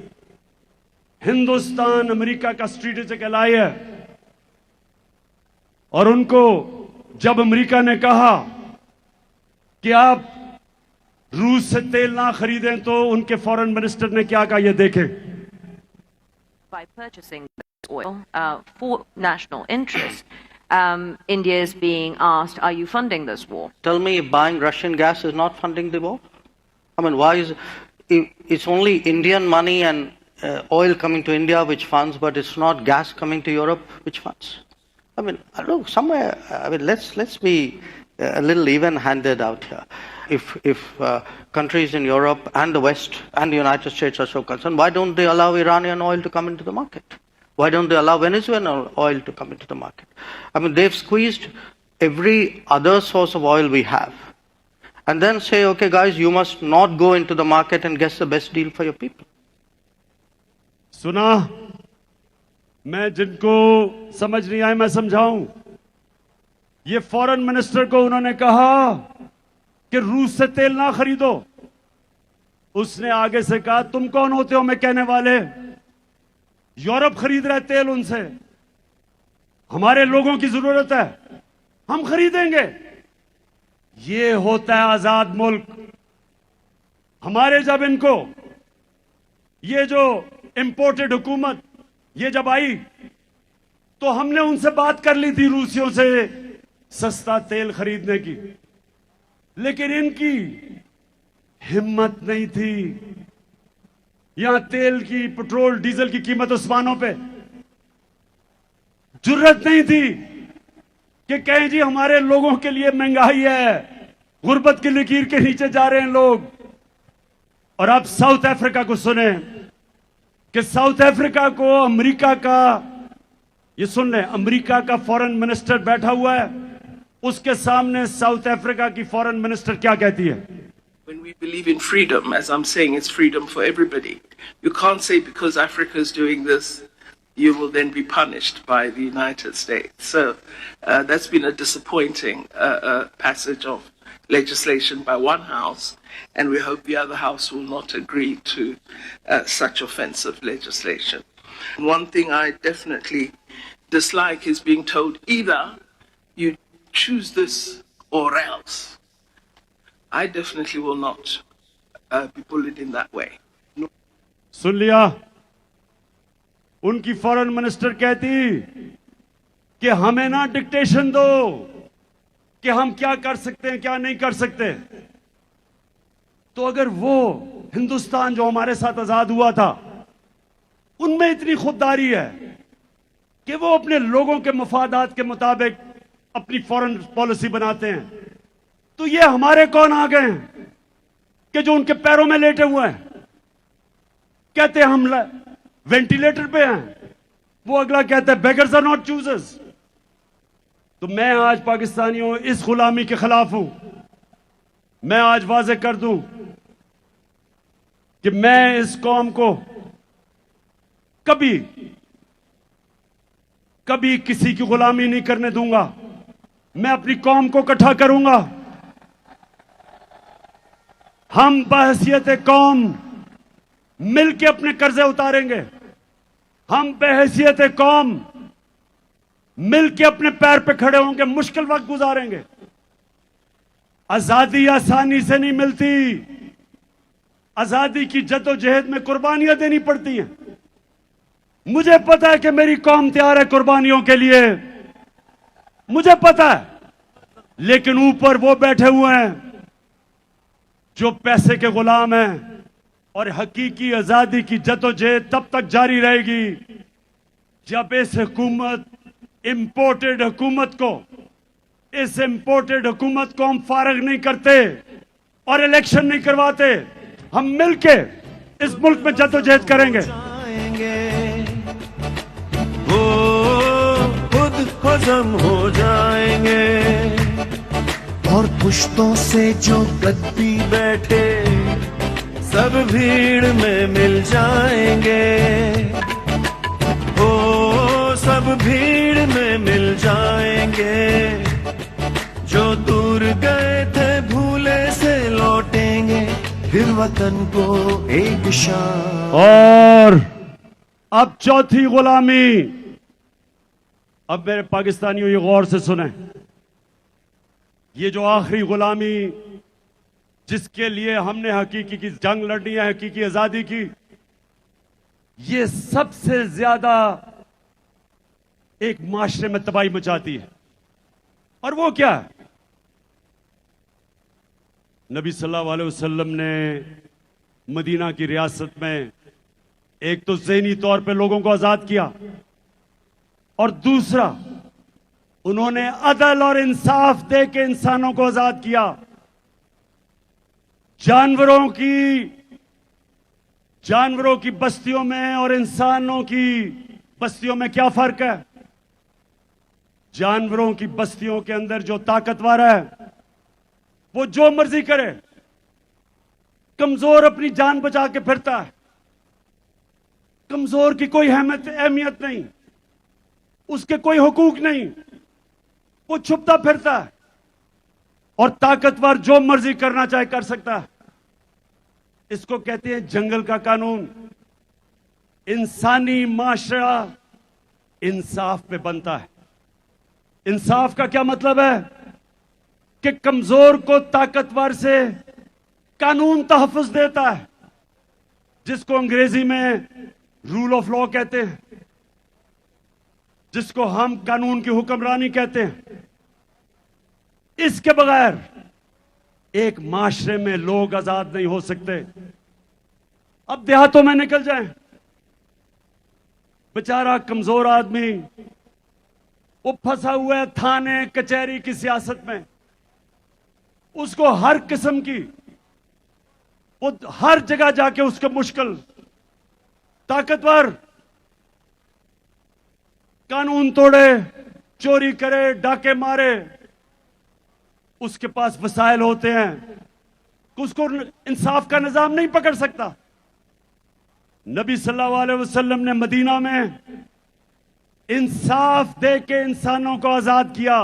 हिंदुस्तान अमेरिका का स्ट्रेटेजिक एलाय है। और उनको जब अमेरिका ने कहा कि आप रूस से तेल ना खरीदें, तो उनके फॉरेन मिनिस्टर ने क्या कहा, ये देखें। By purchasing oil for national interest, India is being asked, are you funding this war? Tell me if buying Russian gas is not funding the war? I mean, why is it's only Indian money and oil coming to India which funds, but it's not gas coming to Europe which funds? I mean, look, somewhere, I mean, let's be a little even-handed out here. If countries in Europe and the West and the United States are so concerned, why don't they allow Iranian oil to come into the market? Why don't they allow Venezuelan oil to come into the market? I mean, they've squeezed every other source of oil we have. And then say, okay guys, you must not go into the market and get the best deal for your people. सुना? मैं जिनको समझ नहीं आए मैं समझाऊं। ये foreign minister को उन्होंने कहा कि रूस से तेल ना खरीदो। उसने आगे से कहा, तुम कौन होते हो मैं कहने वाले? यूरोप खरीद रहा है तेल उनसे। हमारे लोगों की जरूरत है, हम खरीदेंगे। ये होता है आजाद मुल्क। हमारे जब इनको ये जो इंपोर्टेड हुकूमत ये जब आई, तो हमने उनसे बात कर ली थी रूसियों से सस्ता तेल खरीदने की, लेकिन इनकी हिम्मत नहीं थी। यहां तेल की, पेट्रोल डीजल की कीमत आसमानों पे। जुर्रत नहीं थी कि कहें जी हमारे लोगों के लिए महंगाई है, गुर्बत की लकीर के नीचे जा रहे हैं लोग। और अब साउथ अफ्रीका को सुने कि साउथ अफ्रीका को अमेरिका का, ये सुन लें, अमेरिका का फॉरेन मिनिस्टर बैठा हुआ है, उसके सामने साउथ अफ्रीका की फॉरेन मिनिस्टर क्या कहती है? When we believe in freedom, as I'm saying, it's freedom for everybody. You can't say because Africa is doing this, you will then be punished by the United States. So that's been a disappointing passage of legislation by one house, and we hope the other house will not agree to such offensive legislation. One thing I definitely dislike is being told either you choose this or else. I definitely will not be bullied in that way. No. सुन लिया? उनकी foreign minister कहती कि हमें ना dictation दो कि हम क्या कर सकते हैं क्या नहीं कर सकते। तो अगर वो हिंदुस्तान जो हमारे साथ आजाद हुआ था उनमें इतनी खुददारी है कि वो अपने लोगों के मफादात के मुताबिक अपनी फॉरेन पॉलिसी बनाते हैं, तो ये हमारे कौन आ गए हैं कि जो उनके पैरों में लेटे हुए हैं, कहते हैं हम वेंटिलेटर पे हैं, वो अगला कहता है बेगर्स आर नॉट चूजर्स। तो मैं आज पाकिस्तानियों इस गुलामी के खिलाफ हूं। मैं आज वाजे कर दूं कि मैं इस कौम को कभी कभी किसी की गुलामी नहीं करने दूंगा। मैं अपनी कौम को इकट्ठा करूंगा। हम बहैसियत कौम मिलके अपने कर्जे उतारेंगे। हम बहैसियत कौम मिलके अपने पैर पे खड़े होंगे, मुश्किल वक्त गुजारेंगे। आजादी आसानी से नहीं मिलती। आजादी की जद्दोजहद में कुर्बानियां देनी पड़ती हैं। मुझे पता है कि मेरी कौम तैयार है कुर्बानियों के लिए, मुझे पता है। लेकिन ऊपर वो बैठे हुए हैं जो पैसे के गुलाम हैं, और हकीकी आजादी की जद्दोजहद तब तक जारी रहेगी जब इस हुकूमत इंपोर्टेड हुकूमत को हम फारग नहीं करते और इलेक्शन नहीं करवाते। हम मिलके इस मुल्क में जद्दोजहद करेंगे। वो खुद हजम हो जाएंगे और पुश्तों से जो गद्दी बैठे सब भीड़ में मिल जाएंगे। ओ सब भीड़ में मिल जाएंगे। जो दूर गए थे भूले से लौटेंगे फिर वतन को एक शान। और अब चौथी गुलामी। अब मेरे पाकिस्तानियों ये गौर से सुने, ये जो आखिरी गुलामी जिसके लिए हमने हकीकी की जंग लड़नी है, हकीकी आजादी की, ये सबसे ज्यादा एक माशरे में तबाही मचाती है। और वो क्या है? नबी सल्लल्लाहु अलैहि वसल्लम ने मदीना की रियासत में एक तो ज़हनी तौर पे लोगों को आजाद किया, और दूसरा उन्होंने अदल और इंसाफ दे के इंसानों को आजाद किया। जानवरों की बस्तियों में और इंसानों की बस्तियों में क्या फर्क है? जानवरों की बस्तियों के अंदर जो ताकतवर है वो जो मर्जी करे, कमजोर अपनी जान बचा के फिरता है। कमजोर की कोई अहमियत नहीं, उसके कोई हुकूक नहीं, वो छुपता फिरता है। और ताकतवर जो मर्जी करना चाहे कर सकता है। इसको कहते हैं जंगल का कानून। इंसानी माशरा इंसाफ पे बनता है। इंसाफ का क्या मतलब है? कि कमजोर को ताकतवर से कानून तहफ़्फ़ुज़ देता है, जिसको अंग्रेजी में रूल ऑफ लॉ कहते हैं, जिसको हम कानून की हुक्मरानी कहते हैं। इसके बगैर एक माशरे में लोग आजाद नहीं हो सकते। अब देहातों में निकल जाएं, बेचारा कमजोर आदमी वो फंसा हुआ है थाने कचहरी की सियासत में। उसको हर किस्म की, वो हर जगह जाके उसके मुश्किल। ताकतवर कानून तोड़े, चोरी करे, डाके मारे, उसके पास वसाइल होते हैं, उसको इंसाफ का निजाम नहीं पकड़ सकता। नबी सल्लल्लाहु अलैहि वसल्लम ने मदीना में इंसाफ दे के इंसानों को आजाद किया।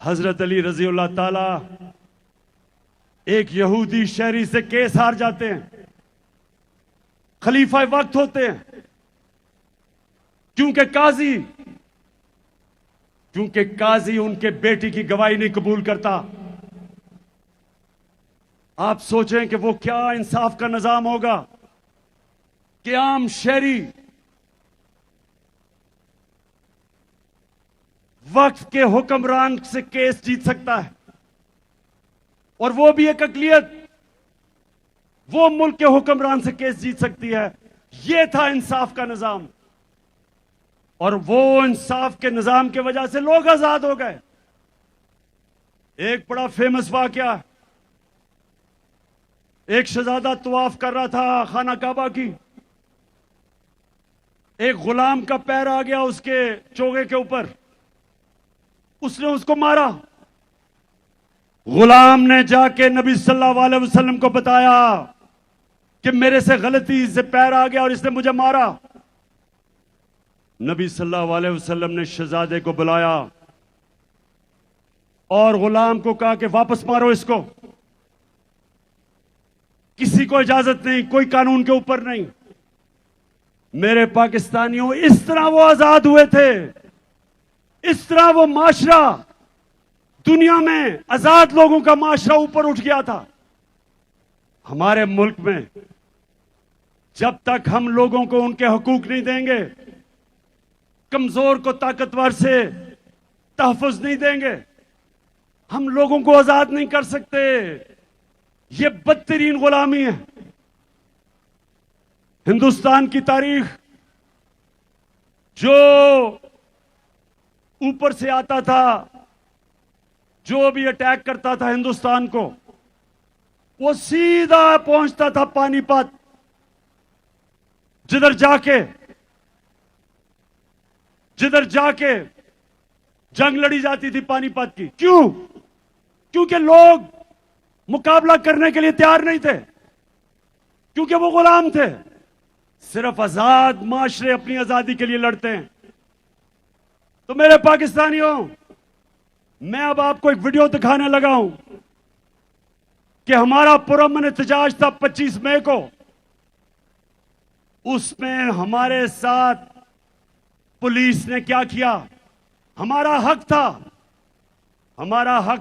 हजरत अली रजी अल्लाह ताला एक यहूदी शहरी से केस हार जाते हैं, खलीफा वक्त होते हैं, क्योंकि काजी उनके बेटी की गवाही नहीं कबूल करता। आप सोचें कि वो क्या इंसाफ का निजाम होगा कि आम शहरी वक्त के हुक्मरान से केस जीत सकता है, और वो भी एक अकलियत वो मुल्क के हुक्मरान से केस जीत सकती है। ये था इंसाफ का निजाम, और वो इंसाफ के निजाम की वजह से लोग आजाद हो गए। एक बड़ा फेमस वाकया, एक शहजादा तवाफ कर रहा था खाना काबा की, एक गुलाम का पैर आ गया उसके चोगे के ऊपर, उसने उसको मारा। गुलाम ने जाके नबी सल्लल्लाहु अलैहि वसल्लम को बताया कि मेरे से गलती से पैर आ गया और इसने मुझे मारा। नबी सल्लल्लाहु अलैहि वसल्लम ने शहजादे को बुलाया और गुलाम को कहा कि वापस मारो इसको, किसी को इजाजत नहीं, कोई कानून के ऊपर नहीं। मेरे पाकिस्तानियों, इस तरह वो आजाद हुए थे, इस तरह वो माशरा, दुनिया में आजाद लोगों का माशरा ऊपर उठ गया था। हमारे मुल्क में जब तक हम लोगों को उनके हकूक नहीं देंगे, कमजोर को ताकतवर से तहफ़्फ़ुज़ नहीं देंगे, हम लोगों को आजाद नहीं कर सकते। ये बदतरीन गुलामी है। हिंदुस्तान की तारीख, जो ऊपर से आता था, जो भी अटैक करता था हिंदुस्तान को, वो सीधा पहुंचता था पानीपत, जिधर जाके जंग लड़ी जाती थी पानीपत की। क्यों? क्योंकि लोग मुकाबला करने के लिए तैयार नहीं थे, क्योंकि वो गुलाम थे। सिर्फ आजाद माशरे अपनी आजादी के लिए लड़ते हैं। तो मेरे पाकिस्तानियों, मैं अब आपको एक वीडियो दिखाने लगा हूं कि हमारा पुरअमन एहतजाज था 25 मई को, उसमें हमारे साथ पुलिस ने क्या किया। हमारा हक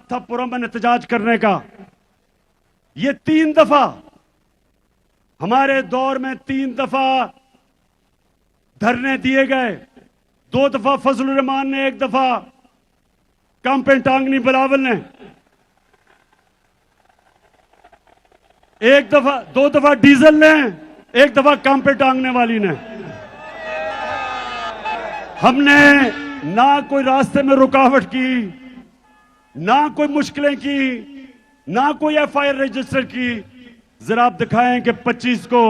था पुरअमन एहतजाज करने का। ये 3 दफा हमारे दौर में 3 दफा धरने दिए गए। 2 दफा फजलुर रहमान ने, 1 दफा कैंपेन टांगनी बिलावल ने, 2 दफा डीजल ने, 1 दफा कैंपेन टांगने वाली ने। हमने ना कोई रास्ते में रुकावट की, ना कोई मुश्किलें की, ना कोई एफआईआर रजिस्टर की। जरा आप दिखाएं कि 25 को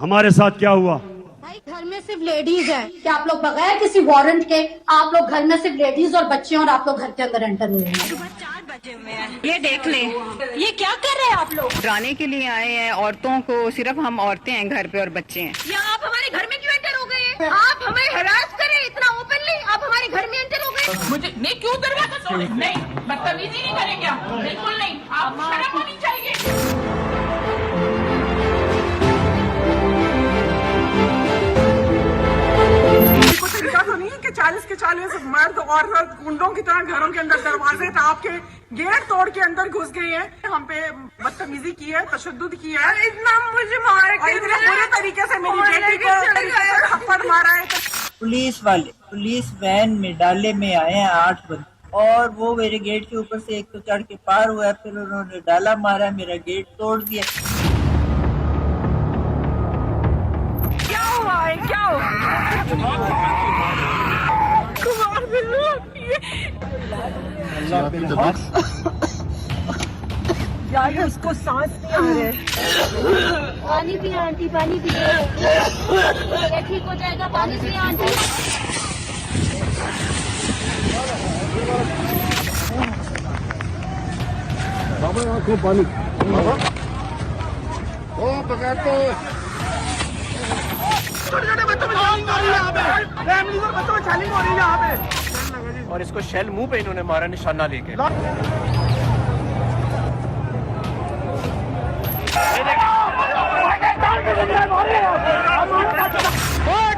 हमारे साथ क्या हुआ। भाई, घर में सिर्फ लेडीज है क्या? आप लोग बगैर किसी वारंट के आप लोग घर में सिर्फ लेडीज और बच्चे, और आप लोग घर के अंदर एंटर हुए हैं। सुबह 4 बजे हुए हैं। ये देख लें, ये क्या कर रहे हैं आप लोग? डराने के लिए आए हैं औरतों को। सिर्फ हम औरतें हैं घर पे और बच्चे हैं। ये आप हमारे घर में क्यों एंटर हो गए हैं? आप हमें हरास करें इतना ओपनली, आप हमारे घर में एंटर हो गए। मुझे नहीं, क्यों दरवाजा तोड़े? नहीं, बदतमीजी नहीं करें क्या? बिल्कुल नहीं, आप शर्म होनी चाहिए। तो नहीं है कि 40 के 40 मर्द और गुंडों की तरह घरों के अंदर दरवाजे टाप के गेट तोड़ के अंदर घुस गए हैं। हम पे बदतमीजी की है, तशद्दुद किया है, इतना मुझे मार के इतने बुरे तरीके से मेरी बेटी को थप्पड़ मारा है। पुलिस वैन में डाले में आए हैं 8 बंदे, और वो मेरे गेट के ऊपर से एक तो चढ़ के पार हुआ है, फिर उन्होंने डाला मारा, मेरा गेट तोड़ दिया। क्या हुआ है? क्या हुआ? यार उसको सांस नहीं आ रहे। पानी पिए आंटी, पानी पिए, ये ठीक हो जाएगा। पानी पिए आंटी। बाबा आंखों पानी। ओ बगैर तो छोटे-छोटे बच्चों में चैलिंग हो रही है यहाँ पे। फैमिली और बच्चों में चैलिंग हो रही है यहाँ पे। और इसको शेल मुंह पे इन्होंने मारा निशाना लेके।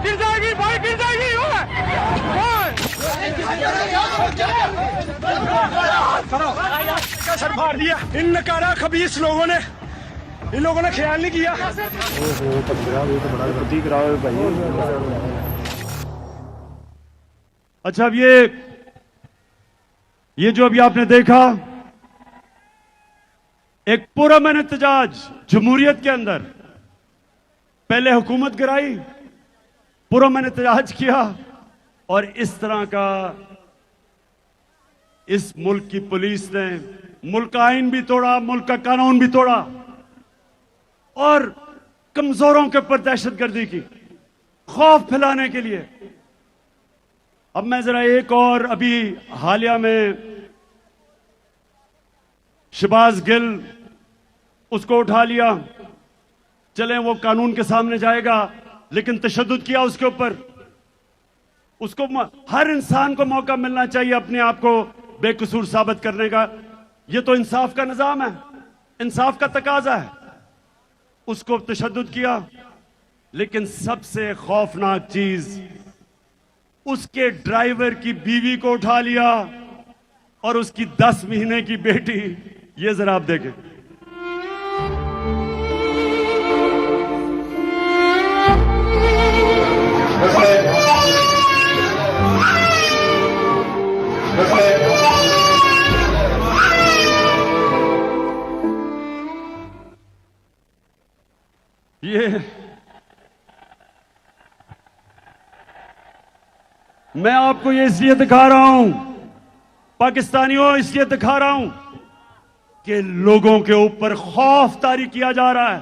गिर जाएगी भाई, गिर जाएगी। सर फाड़ दिया इन नकारा खबीस लोगों ने। इन लोगों ने ख्याल नहीं किया। तो बड़ा भाई। अच्छा, अब ये जो अभी आपने देखा, एक पुरअमन एहतजाज जमहूरियत के अंदर, पहले हुकूमत गिराई, पुरअमन एहतजाज किया, और इस तरह का इस मुल्क की पुलिस ने मुल्क का आइन भी तोड़ा, मुल्क का कानून भी तोड़ा, और कमजोरों के ऊपर दहशतगर्दी की, खौफ फैलाने के लिए। अब मैं जरा एक और, अभी हालिया में शहबाज गिल, उसको उठा लिया, चलें वो कानून के सामने जाएगा, लेकिन तशद्दुद किया उसके ऊपर। उसको हर इंसान को मौका मिलना चाहिए अपने आप को बेकसूर साबित करने का। ये तो इंसाफ का निजाम है, इंसाफ का तकाजा है। उसको तशद्दुद किया, लेकिन सबसे खौफनाक चीज, उसके ड्राइवर की बीवी को उठा लिया और उसकी 10 महीने की बेटी। ये जरा आप देखें। ये मैं आपको ये इसलिए दिखा रहा हूं, पाकिस्तानियों, इसलिए दिखा रहा हूं कि लोगों के ऊपर खौफ तारी किया जा रहा है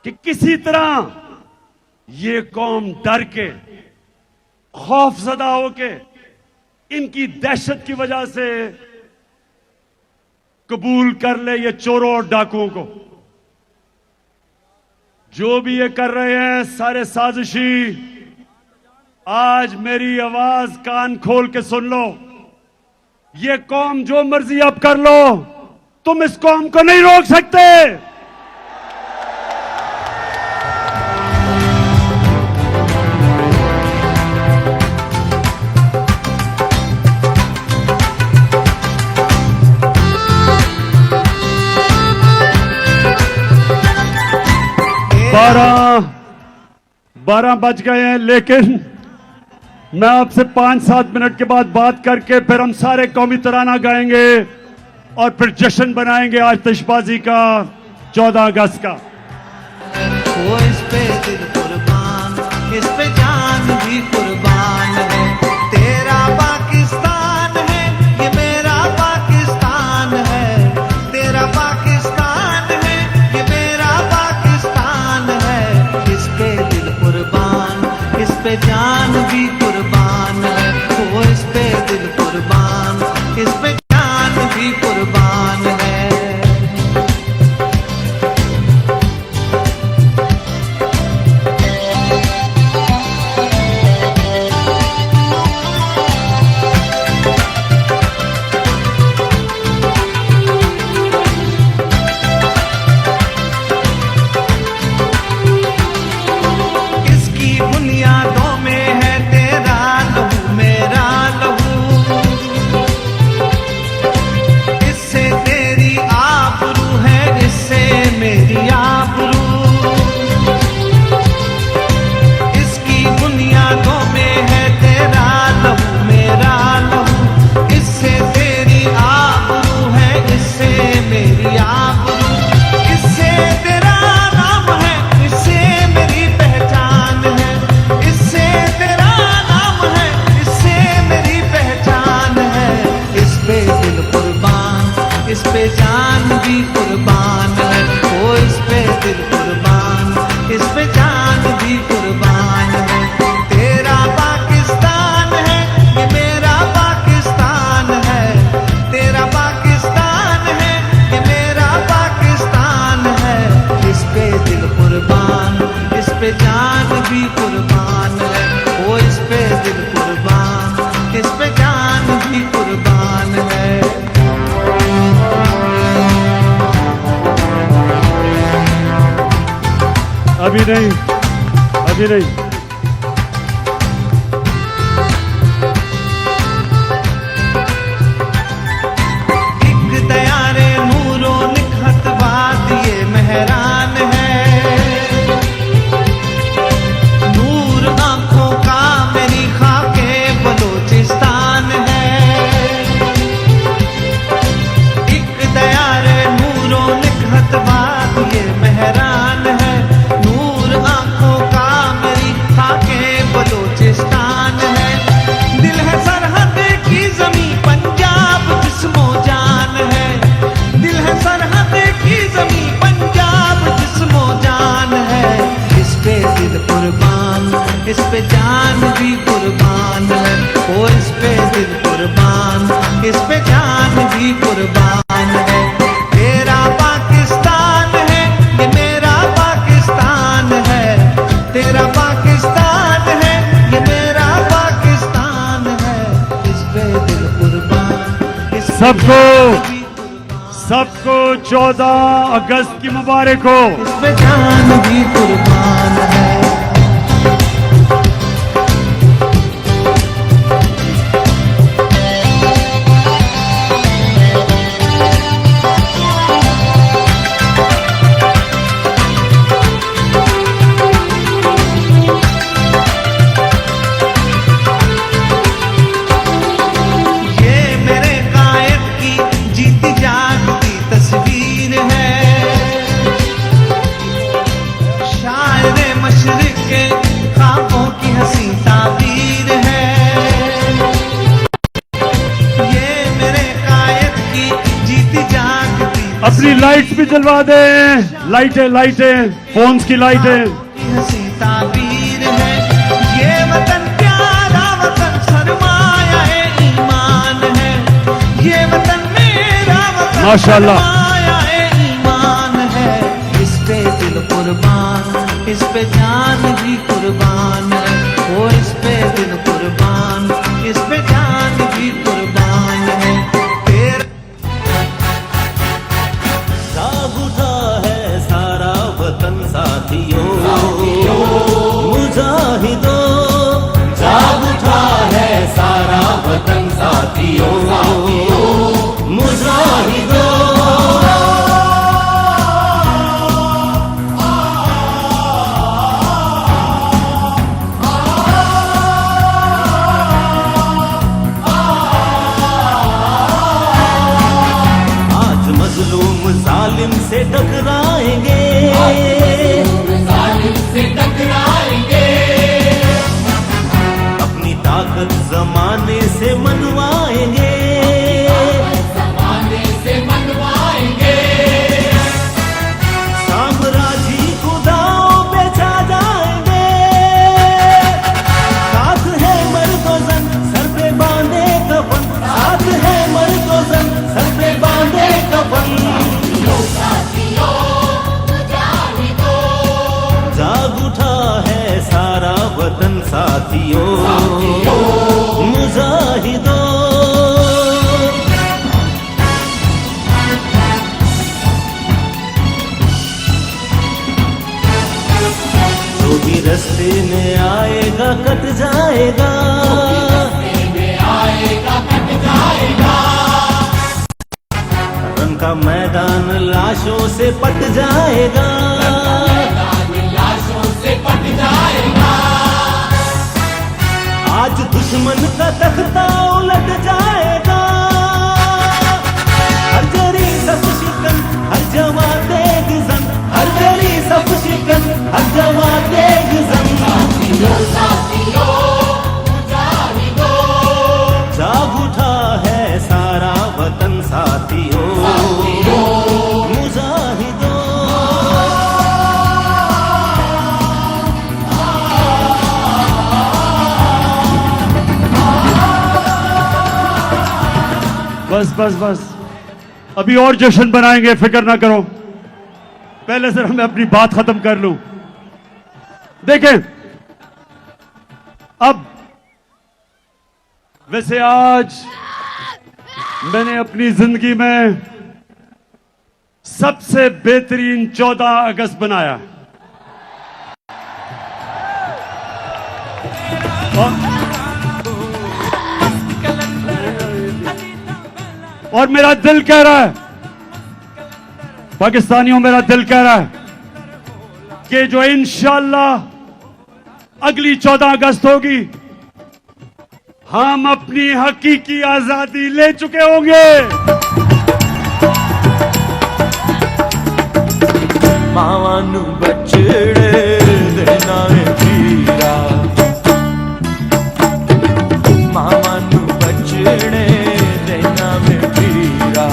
कि किसी तरह ये कौम डर के, खौफजदा होके, इनकी दहशत की वजह से कबूल कर ले ये चोरों और डाकुओं को। जो भी ये कर रहे हैं सारे साजिशी। आज मेरी आवाज कान खोल के सुन लो, ये कौम जो मर्जी अब कर लो, तुम इस कौम को नहीं रोक सकते। 12 बज गए हैं, लेकिन मैं आपसे 5-7 मिनट के बाद बात करके फिर हम सारे कौमी तराना गाएंगे और फिर जश्न बनाएंगे आतिशबाजी का 14 अगस्त का। वो इस पे दिल कुर्बान, इस पे जान भी कुर्बान है। तेरा पाकिस्तान है, ये मेरा पाकिस्तान है। तेरा पाकिस्तान है, ये मेरा पाकिस्तान है। इस पे दिल कुर्बान, इस पे जान भी कुर्बान है। वो इस पे दिल कुर्बान, इस पे जान भी कुर्बान है। इस पे जान भी कुर्बान है। वो इस पे दिल कुर्बान, इस पे जान भी कुर्बान है। तेरा पाकिस्तान है, ये मेरा पाकिस्तान है। तेरा पाकिस्तान है, ये मेरा पाकिस्तान है। इस पे दिल कुर्बान, इस पे जान भी कुर्बान है। वो इस पे दिल कुर्बान, इस पे जान भी कुर्बान है। अभी नहीं, अभी नहीं। एक दयारे नूरो निखत बात ये मेहरान है। नूर आंखों का मेरी खाके इस पे जान भी कुर्बान है, ओ इस पे दिल कुर्बान, इस पे जान भी कुर्बान है। तेरा पाकिस्तान है, ये मेरा पाकिस्तान है, तेरा पाकिस्तान है, ये मेरा पाकिस्तान है, इस पे दिल कुर्बान, इस सबको 14 अगस्त की मुबारक हो। इस पे जान भी कुर्बान है। अपनी लाइट्स भी जलवा दें, लाइटें फोन्स की लाइटें। ताबीर है ये वतन, प्यारा वतन, सरमाया है, ईमान है, ये वतन मेरा वतन, माशाल्लाह, सरमाया है, ईमान है, इस पे दिल कुर्बान, इस पे जान भी कुर्बान है, ओ इस पे दिल कुर्बान, इस पे जान भी कुर्बान है। तेरा जाग उठा है सारा वतन साथियों, मुजाहिदों, जाग उठा है सारा वतन साथियों, मुजाहिदों। आज मजलूम जालिम से टकराएंगे, अपनी ताकत जमाने से मनवाएंगे, साम्राज्य खुदाओं पे छा जाएंगे। साथ है मर्दोजन सर पे बांधे कफन, साथ है मर्दोजन सर पे बांधे कफन। जाग उठा है सारा वतन साथियों, मुजाहिदों। जो भी रास्ते में आएगा कट जाएगा, रन का मैदान लाशों से पट जाएगा, आज दुश्मन का तख्ता उलट जाएगा। हर जरी सब शिकन, हर जवा तेग जन, हर जरी सब शिकन, हर जवा तेग जन। जाग उठा है सारा वतन साथियों, मुजाहिदों। बस अभी और जश्न बनाएंगे, फिक्र ना करो। पहले से मैं अपनी बात खत्म कर लूं। देखें, अब वैसे आज मैंने अपनी जिंदगी में सबसे बेहतरीन 14 अगस्त बनाया। और मेरा दिल कह रहा है, पाकिस्तानियों, मेरा दिल कह रहा है कि जो इंशाअल्लाह अगली 14 अगस्त होगी, हम अपनी हकीकी आजादी ले चुके होंगे। मावानू बचड़े देना है पीरा, मावानू बचड़े देना है पीरा,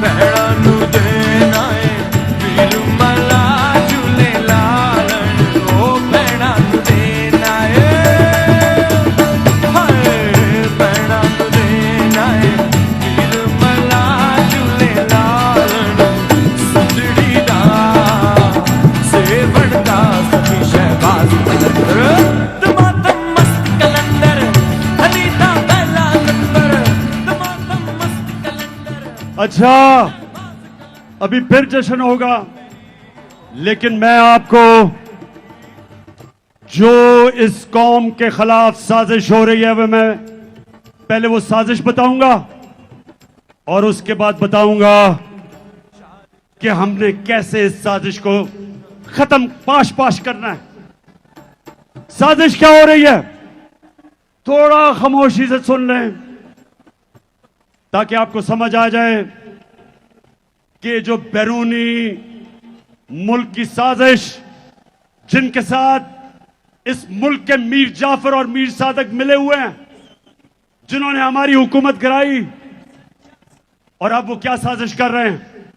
भैड़ा नू देना है पीरू मला झूले लालन, ओ भैड़ा नू देना है अच्छा, अभी फिर जश्न होगा, लेकिन मैं आपको जो इस कौम के खिलाफ साजिश हो रही है वह मैं पहले वो साजिश बताऊंगा और उसके बाद बताऊंगा कि हमने कैसे इस साजिश को खत्म पाश करना है। साजिश क्या हो रही है, थोड़ा खामोशी से सुन लें ताकि आपको समझ आ जाए कि जो बैरूनी मुल्क की साजिश जिनके साथ इस मुल्क के मीर जाफर और मीर सादक मिले हुए हैं, जिन्होंने हमारी हुकूमत गिराई, और अब वो क्या साजिश कर रहे हैं,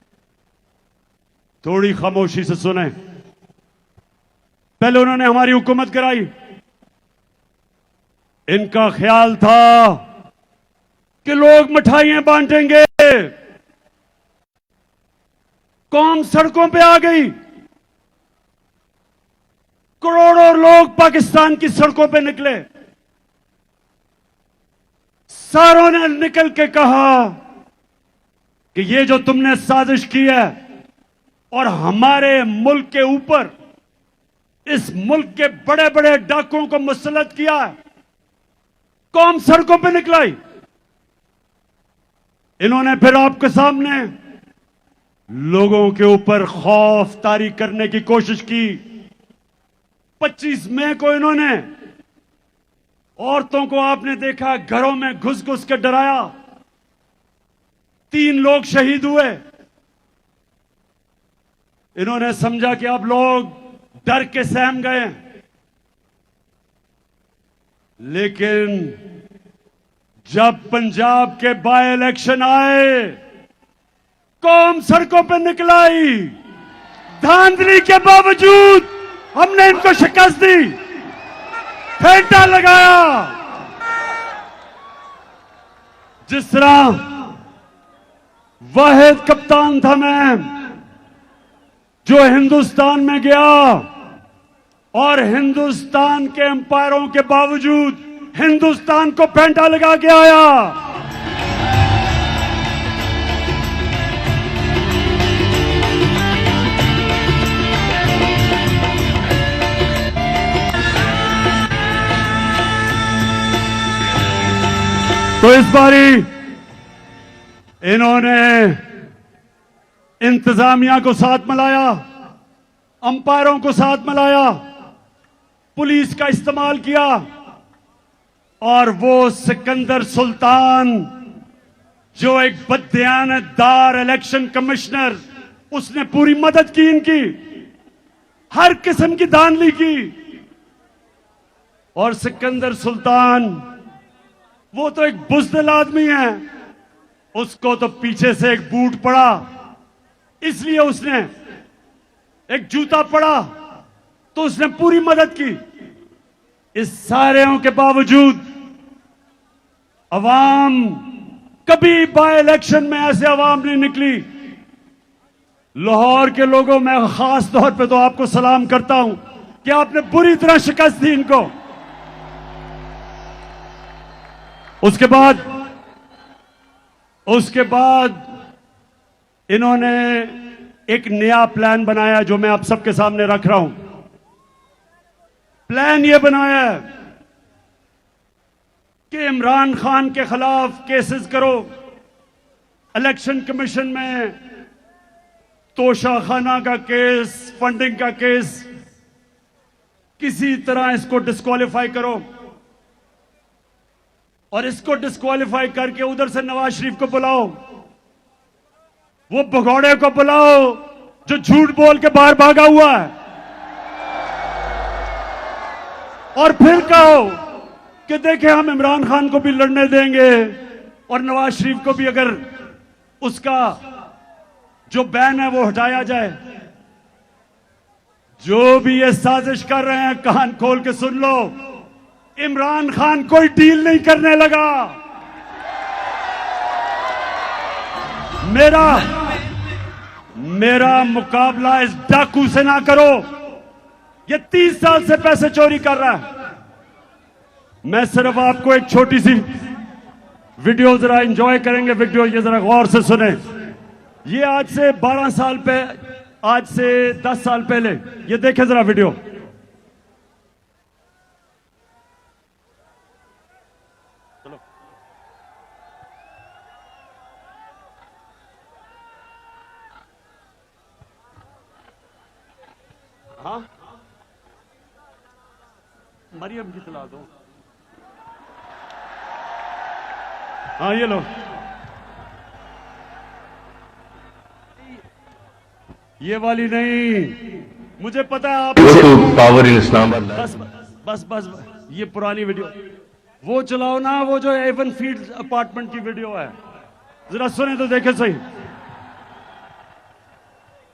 थोड़ी खामोशी से सुने। पहले उन्होंने हमारी हुकूमत गिराई, इनका ख्याल था कि लोग मिठाइयां बांटेंगे, कौम सड़कों पे आ गई, करोड़ों लोग पाकिस्तान की सड़कों पे निकले। सारों ने निकल के कहा कि ये जो तुमने साजिश की है और हमारे मुल्क के ऊपर इस मुल्क के बड़े बड़े डाकुओं को मुसल्लत किया है, कौम सड़कों पे निकलाई। इन्होंने फिर आपके सामने लोगों के ऊपर खौफ तारी करने की कोशिश की। 25 मई को इन्होंने औरतों को, आपने देखा, घरों में घुस घुस के डराया, 3 लोग शहीद हुए। इन्होंने समझा कि अब लोग डर के सहम गए, लेकिन जब पंजाब के बाय इलेक्शन आए, कौम सड़कों पर निकलाई। धांधली के बावजूद हमने इनको शिकस्त दी, फेंटा लगाया। जिस तरह वाहिद कप्तान था मैं जो हिंदुस्तान में गया और हिंदुस्तान के एम्पायरों के बावजूद हिंदुस्तान को फेंटा लगा के आया। तो इस बारी इन्होंने इंतजामिया को साथ मिलाया, अंपायरों को साथ मिलाया, पुलिस का इस्तेमाल किया, और वो सिकंदर सुल्तान जो एक बददियानतदार इलेक्शन कमिश्नर, उसने पूरी मदद की इनकी, हर किस्म की धांधली की। और सिकंदर सुल्तान वो तो एक बुज़दिल आदमी है, उसको तो पीछे से एक बूट पड़ा, इसलिए उसने एक जूता पड़ा तो उसने पूरी मदद की। इस सारों के बावजूद अवाम, कभी बाय इलेक्शन में ऐसे अवाम नहीं निकली। लाहौर के लोगों में खास तौर पे तो आपको सलाम करता हूं कि आपने बुरी तरह शिकस्त दी इनको। उसके बाद इन्होंने एक नया प्लान बनाया जो मैं आप सबके सामने रख रहा हूं। प्लान यह बनाया कि इमरान खान के खिलाफ केसेस करो, इलेक्शन कमीशन में तोशाखाना का केस, फंडिंग का केस, किसी तरह इसको डिस्क्वालीफाई करो, और इसको डिस्क्वालीफाई करके उधर से नवाज शरीफ को बुलाओ, वो भगौड़े को बुलाओ जो झूठ बोल के बाहर भागा हुआ है, और फिर कहो कि देखें हम इमरान खान को भी लड़ने देंगे और नवाज शरीफ को भी अगर उसका जो बैन है वो हटाया जाए। जो भी ये साजिश कर रहे हैं, कान खोल के सुन लो, इमरान खान कोई डील नहीं करने लगा। मेरा मुकाबला इस डाकू से ना करो, ये 30 साल से पैसे चोरी कर रहा है। मैं सिर्फ आपको एक छोटी सी वीडियो जरा एंजॉय करेंगे, वीडियो ये जरा गौर से सुने। ये आज से 12 साल आज से 10 साल पहले, ये देखें जरा वीडियो। चलो हाँ, मरियम की तला दो। हाँ ये लो, ये वाली नहीं, मुझे पता है आप पावर इन इस्लाम। बस ये पुरानी वीडियो वो चलाओ ना, वो जो एवन फील्ड अपार्टमेंट की वीडियो है, जरा सुने तो देखे सही।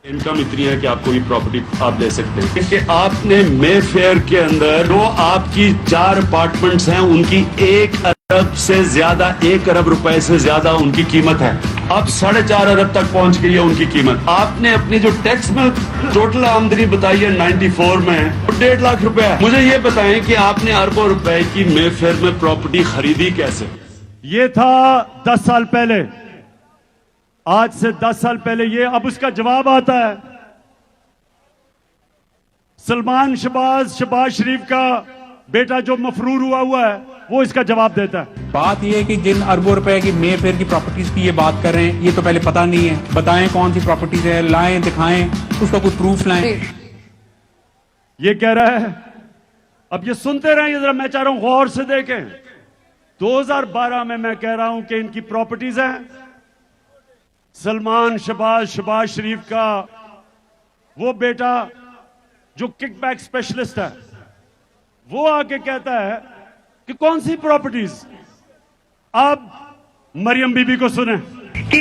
इनकम इतनी है कि आप कोई प्रॉपर्टी आप ले सकते हैं कि आपने मे फेयर के अंदर जो आपकी 4 अपार्टमेंट्स हैं उनकी 1 अरब से ज्यादा, 1 अरब रुपए से ज्यादा उनकी कीमत है। अब 4.5 अरब तक पहुंच गई है उनकी कीमत। आपने अपनी जो टैक्स में टोटल आमदनी बताई है 94 में 1.5 लाख रुपए है। मुझे ये बताएं कि आपने अरबों रुपए की मे फेयर में प्रॉपर्टी खरीदी कैसे? ये था 10 साल पहले, आज से 10 साल पहले ये। अब उसका जवाब आता है सलमान शहबाज शरीफ का बेटा जो मफरूर हुआ है, वो इसका जवाब देता है। बात ये है कि जिन अरबों रुपए की मे फेयर की प्रॉपर्टीज की ये बात कर रहे हैं, ये तो पहले पता नहीं है। बताएं कौन सी प्रॉपर्टीज है, लाएं, दिखाएं, उसका कोई प्रूफ लाएं। ये कह रहा है, अब ये सुनते रहेंगे जरा, मैं चाह रहा हूं गौर से देखें। 2012 में मैं कह रहा हूं कि इनकी प्रॉपर्टीज हैं, सलमान शहबाज शरीफ का वो बेटा जो किकबैक स्पेशलिस्ट है, वो आके कहता है कि कौन सी प्रॉपर्टीज। अब मरियम बीबी को सुने कि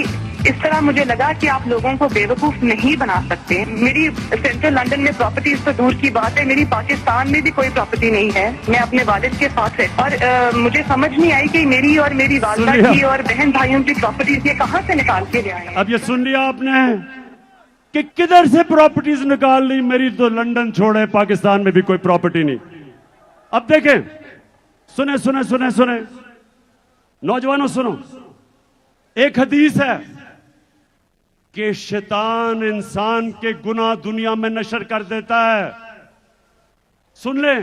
इस तरह मुझे लगा कि आप लोगों को बेवकूफ नहीं बना सकते। मेरी सेंट्रल लंदन में प्रॉपर्टीज तो दूर की बात है, मेरी पाकिस्तान में भी कोई प्रॉपर्टी नहीं है। मैं अपने वालिद के साथ है और मुझे समझ नहीं आई कि मेरी और मेरी वालिदा की और बहन भाइयों की प्रॉपर्टीज ये कहाँ से निकाल के ले आए। अब ये सुन लिया आपने कि किधर से प्रॉपर्टीज निकाल ली। मेरी तो लंदन छोड़े, पाकिस्तान में भी कोई प्रॉपर्टी नहीं। अब देखें, सुने सुने सुने सुने नौजवानों सुनो, एक हदीस है कि शैतान इंसान के गुनाह दुनिया में नशर कर देता है। सुन ले,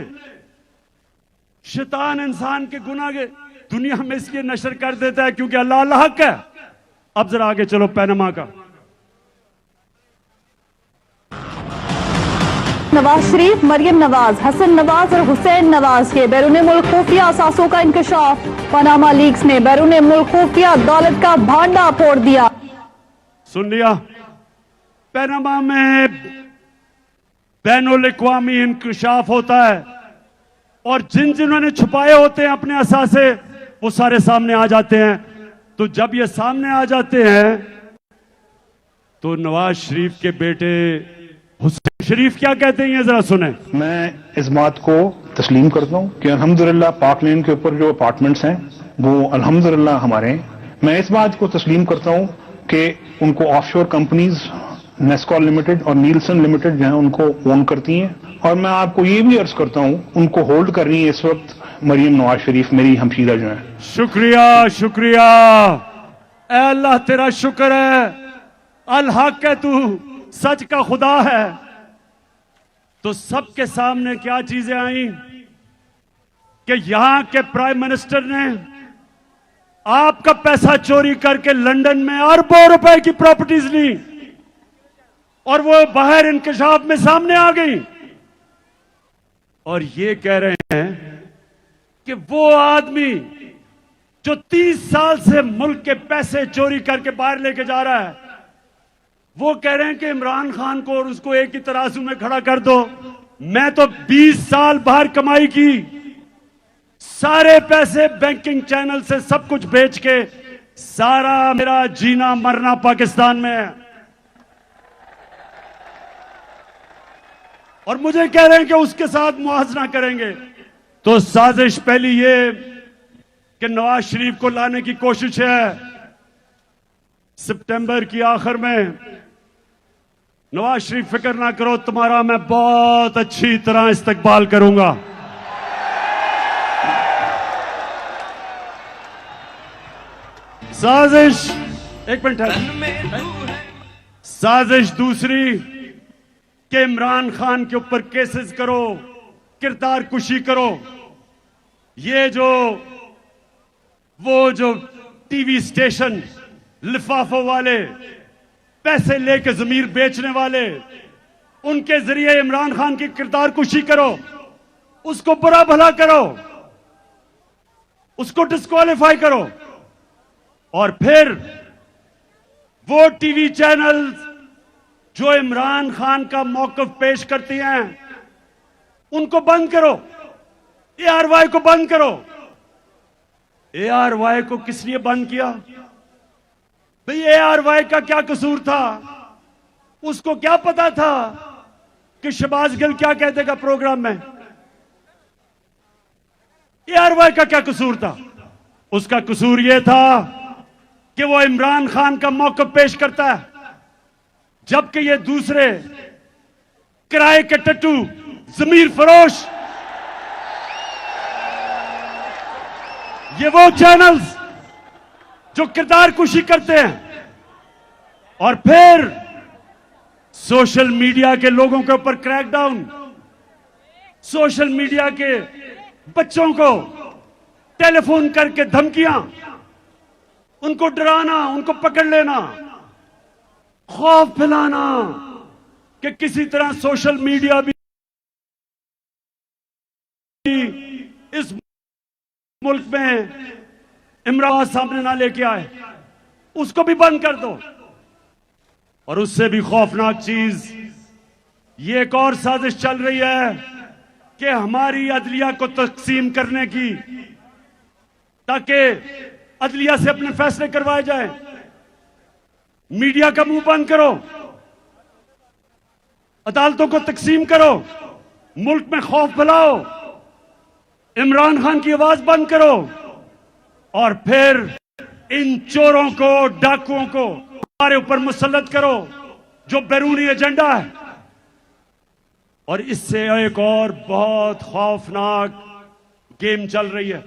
शैतान इंसान के गुनाह के दुनिया में इसलिए नशर कर देता है क्योंकि अल्लाह अल्लाह हक है। अब जरा आगे चलो, पैनमा का नवाज शरीफ, मरियम नवाज, हसन नवाज और हुसैन नवाज के बैरून मुल्क खुफिया असासों का इंकशाफ। पनामा लीक्स ने बैरून मुल्क खुफिया दौलत का भांडा फोड़ दिया। सुन लिया, पनामा में बैनुल अक़वामी इंकशाफ होता है और जिन्होंने छुपाए होते हैं अपने असासे, वो सारे सामने आ जाते हैं। तो जब ये सामने आ जाते हैं तो नवाज शरीफ के बेटे हुसैन शरीफ क्या कहते हैं, ये जरा सुने। मैं इस बात को तस्लीम करता हूँ कि अल्हम्दुलिल्लाह पाक लेन के ऊपर जो अपार्टमेंट्स हैं वो अल्हम्दुलिल्लाह हमारे हैं। मैं इस बात को तस्लीम करता हूँ कि उनको ऑफशोर कंपनीज नेस्कॉल लिमिटेड और नीलसन लिमिटेड जो है उनको ओन करती हैं। और मैं आपको ये भी अर्ज करता हूँ उनको होल्ड कर रही है इस वक्त मरियम नवाज शरीफ, मेरी हमशीदा जो है। शुक्रिया शुक्रिया, ऐ अल्लाह तेरा शुक्र है, अल हक है, तू सच का खुदा है। तो सबके सामने क्या चीजें आई कि यहां के प्राइम मिनिस्टर ने आपका पैसा चोरी करके लंदन में अरबों रुपए की प्रॉपर्टीज ली और वो बाहर इंकशाफ में सामने आ गई और ये कह रहे हैं कि वो आदमी जो 30 साल से मुल्क के पैसे चोरी करके बाहर लेके जा रहा है, वो कह रहे हैं कि इमरान खान को और उसको एक ही तराजू में खड़ा कर दो। मैं तो 20 साल बाहर कमाई की, सारे पैसे बैंकिंग चैनल से सब कुछ बेच के, सारा मेरा जीना मरना पाकिस्तान में है। और मुझे कह रहे हैं कि उसके साथ मुआवजा करेंगे। तो साजिश पहली ये कि नवाज शरीफ को लाने की कोशिश है। सितंबर की आखिर में नवाज शरीफ फिक्र ना करो, तुम्हारा मैं बहुत अच्छी तरह इस्तकबाल करूंगा। साजिश, एक मिनट है। साजिश दूसरी कि इमरान खान के ऊपर केसेस करो, किरदार कुशी करो। ये वो जो टीवी स्टेशन लिफाफों वाले, पैसे लेके जमीर बेचने वाले, उनके जरिए इमरान खान की किरदार कुशी करो, उसको बुरा भला करो, उसको डिस्क्वालीफाई करो, और फिर वो टीवी चैनल जो इमरान खान का मौकफ पेश करती हैं उनको बंद करो, ARY को बंद करो। ARY को किस लिए बंद किया भाई? ARY का क्या कसूर था? उसको क्या पता था कि शहबाज गिल क्या कह देगा प्रोग्राम में? ARY का क्या कसूर था? उसका कसूर यह था कि वो इमरान खान का मौकफ पेश करता है, जबकि ये दूसरे किराए के टट्टू, जमीर फरोश, ये वो चैनल्स जो किरदार कुशी करते हैं और फिर सोशल मीडिया के लोगों के ऊपर क्रैकडाउन, सोशल मीडिया के बच्चों को टेलीफोन करके धमकियां, उनको डराना, उनको पकड़ लेना, खौफ फैलाना कि किसी तरह सोशल मीडिया भी इस मुल्क में इमरान सामने ना लेके आए, उसको भी बंद कर दो। और उससे भी खौफनाक चीज ये एक और साजिश चल रही है कि हमारी अदलिया को तकसीम करने की, ताकि अदलिया से अपने फैसले करवाए जाए। मीडिया का मुंह बंद करो, अदालतों को तकसीम करो, मुल्क में खौफ फैलाओ, इमरान खान की आवाज बंद करो, और फिर इन चोरों को, डाकुओं को हमारे ऊपर मुसल्लत करो जो बैरूनी एजेंडा है। और इससे एक और बहुत खौफनाक गेम चल रही है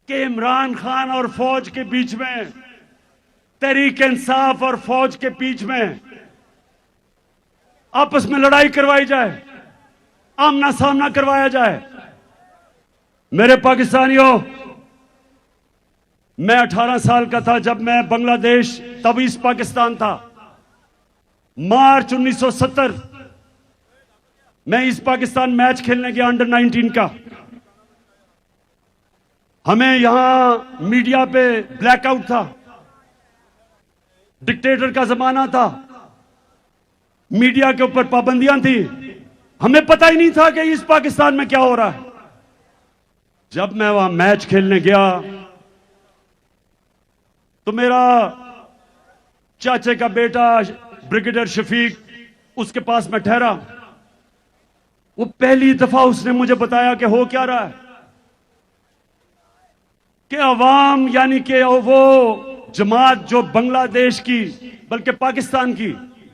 कि इमरान खान और फौज के बीच में, तहरीक इंसाफ और फौज के बीच में आपस में लड़ाई करवाई जाए, आमना सामना करवाया जाए। मेरे पाकिस्तानियों, मैं 18 साल का था जब मैं बांग्लादेश, तब ईस्ट पाकिस्तान था, मार्च 1970 मैं ईस्ट पाकिस्तान मैच खेलने गया अंडर 19 का। हमें यहां मीडिया पे ब्लैकआउट था, डिक्टेटर का जमाना था, मीडिया के ऊपर पाबंदियां थी, हमें पता ही नहीं था कि ईस्ट पाकिस्तान में क्या हो रहा है। जब मैं वहां मैच खेलने गया तो मेरा चाचे का बेटा ब्रिगेडियर शफीक उसके पास में ठहरा। वो पहली दफा उसने मुझे बताया कि हो क्या रहा है, कि अवाम यानी कि वो जमात जो बांग्लादेश की बल्कि पाकिस्तान की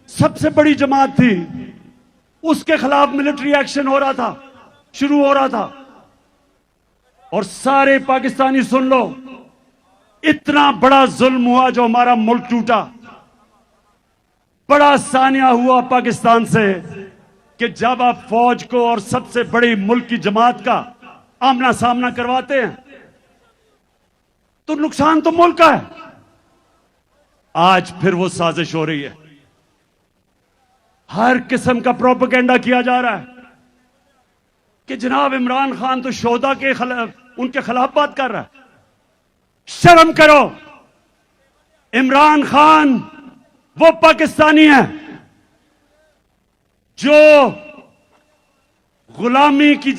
सबसे बड़ी जमात थी, उसके खिलाफ मिलिट्री एक्शन हो रहा था, शुरू हो रहा था। और सारे पाकिस्तानी सुन लो, इतना बड़ा जुल्म हुआ जो हमारा मुल्क टूटा, बड़ा सानिया हुआ पाकिस्तान से कि जब आप फौज को और सबसे बड़ी मुल्क की जमात का आमना सामना करवाते हैं तो नुकसान तो मुल्क का है। आज फिर वो साजिश हो रही है, हर किस्म का प्रोपेगेंडा किया जा रहा है कि जनाब इमरान खान तो शोहदा के खिलाफ, उनके खिलाफ बात कर रहा है। शर्म करो, इमरान खान वो पाकिस्तानी है जो गुलामी की,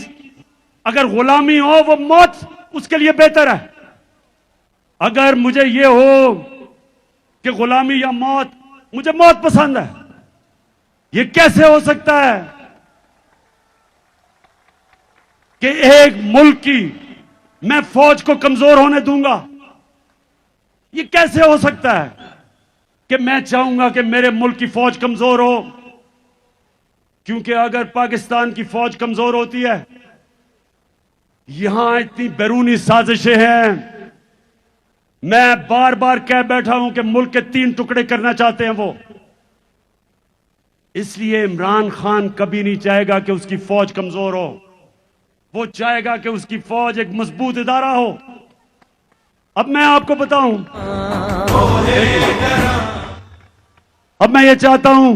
अगर गुलामी हो वो मौत उसके लिए बेहतर है। अगर मुझे ये हो कि गुलामी या मौत, मुझे मौत पसंद है। ये कैसे हो सकता है कि एक मुल्क की मैं फौज को कमजोर होने दूंगा? ये कैसे हो सकता है कि मैं चाहूंगा कि मेरे मुल्क की फौज कमजोर हो? क्योंकि अगर पाकिस्तान की फौज कमजोर होती है, यहां इतनी बैरूनी साजिशें हैं, मैं बार बार कह बैठा हूं कि मुल्क के 3 टुकड़े करना चाहते हैं वो, इसलिए इमरान खान कभी नहीं चाहेगा कि उसकी फौज कमजोर हो। वो चाहेगा कि उसकी फौज एक मजबूत इदारा हो। अब मैं आपको बताऊं, अब मैं ये चाहता हूं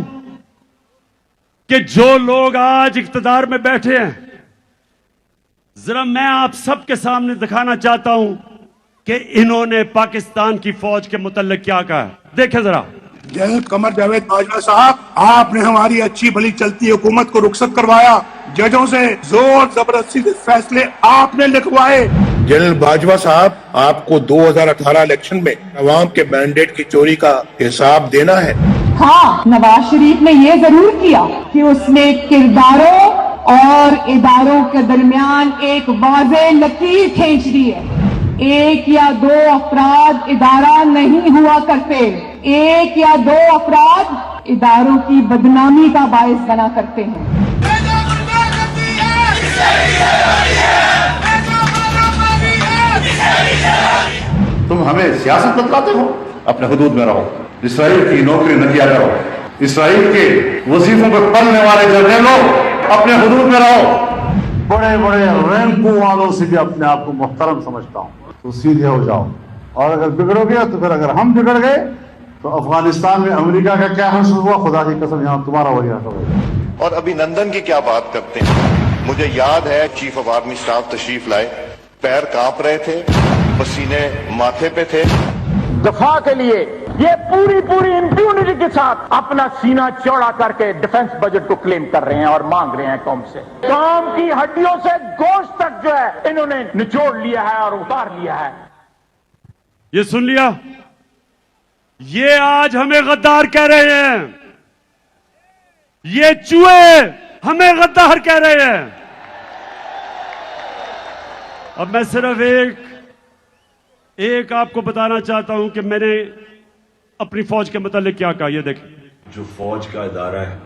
कि जो लोग आज इख्तिदार में बैठे हैं, जरा मैं आप सबके सामने दिखाना चाहता हूं कि इन्होंने पाकिस्तान की फौज के मुतल्लिक क्या कहा है। देखें जरा। जनरल कमर जावेद बाजवा साहब, आपने हमारी अच्छी भली चलती हुकूमत को रुखसत करवाया। जजों से जोर जबरदस्ती से फैसले आपने लिखवाए। जनरल बाजवा साहब, आपको 2018 इलेक्शन में अवाम के मैंडेट की चोरी का हिसाब देना है। हाँ, नवाज शरीफ ने ये जरूर किया कि उसने किरदारों और इदारों के दरमियान एक वाज़ेह लकीर खींच दी है। एक या दो अफराद इदारा नहीं हुआ करते, एक या दो अफराद इदारों की बदनामी का बायस बना करते हैं। तुम हमें सियासत बतलाते हो, अपने हुदूद में रहो। इसराइल की नौकरी न किया करो। इसराइल के वजीफों पर पलने वाले जनरलों, अपने हुदूद में रहो। बड़े बड़े रैंकों वालों से भी अपने आप को मुहतरम समझता हूँ, तो सीधे हो जाओ। और अगर बिगड़ोगे तो फिर अगर हम बिगड़ गए तो अफगानिस्तान में अमेरिका का क्या हासिल हुआ, खुदा की कसम यहाँ तुम्हारा वही हासिल होगा। और अभिनंदन की क्या बात करते हैं। मुझे याद है चीफ ऑफ आर्मी स्टाफ तशरीफ लाए, पैर कांप रहे थे, पसीने माथे पे थे। दफा के लिए ये पूरी इंप्यूनिटी के साथ अपना सीना चौड़ा करके डिफेंस बजट को क्लेम कर रहे हैं और मांग रहे हैं कौम से। कौम की हड्डियों से गोश्त तक जो है इन्होंने निचोड़ लिया है और उतार लिया है। ये सुन लिया, ये आज हमें गद्दार कह रहे हैं, ये चूहे हमें गद्दार कह रहे हैं। अब मैं सिर्फ एक आपको बताना चाहता हूं कि मैंने अपनी फौज के मुतालिक क्या कहा। ये देखें, जो फौज का इदारा है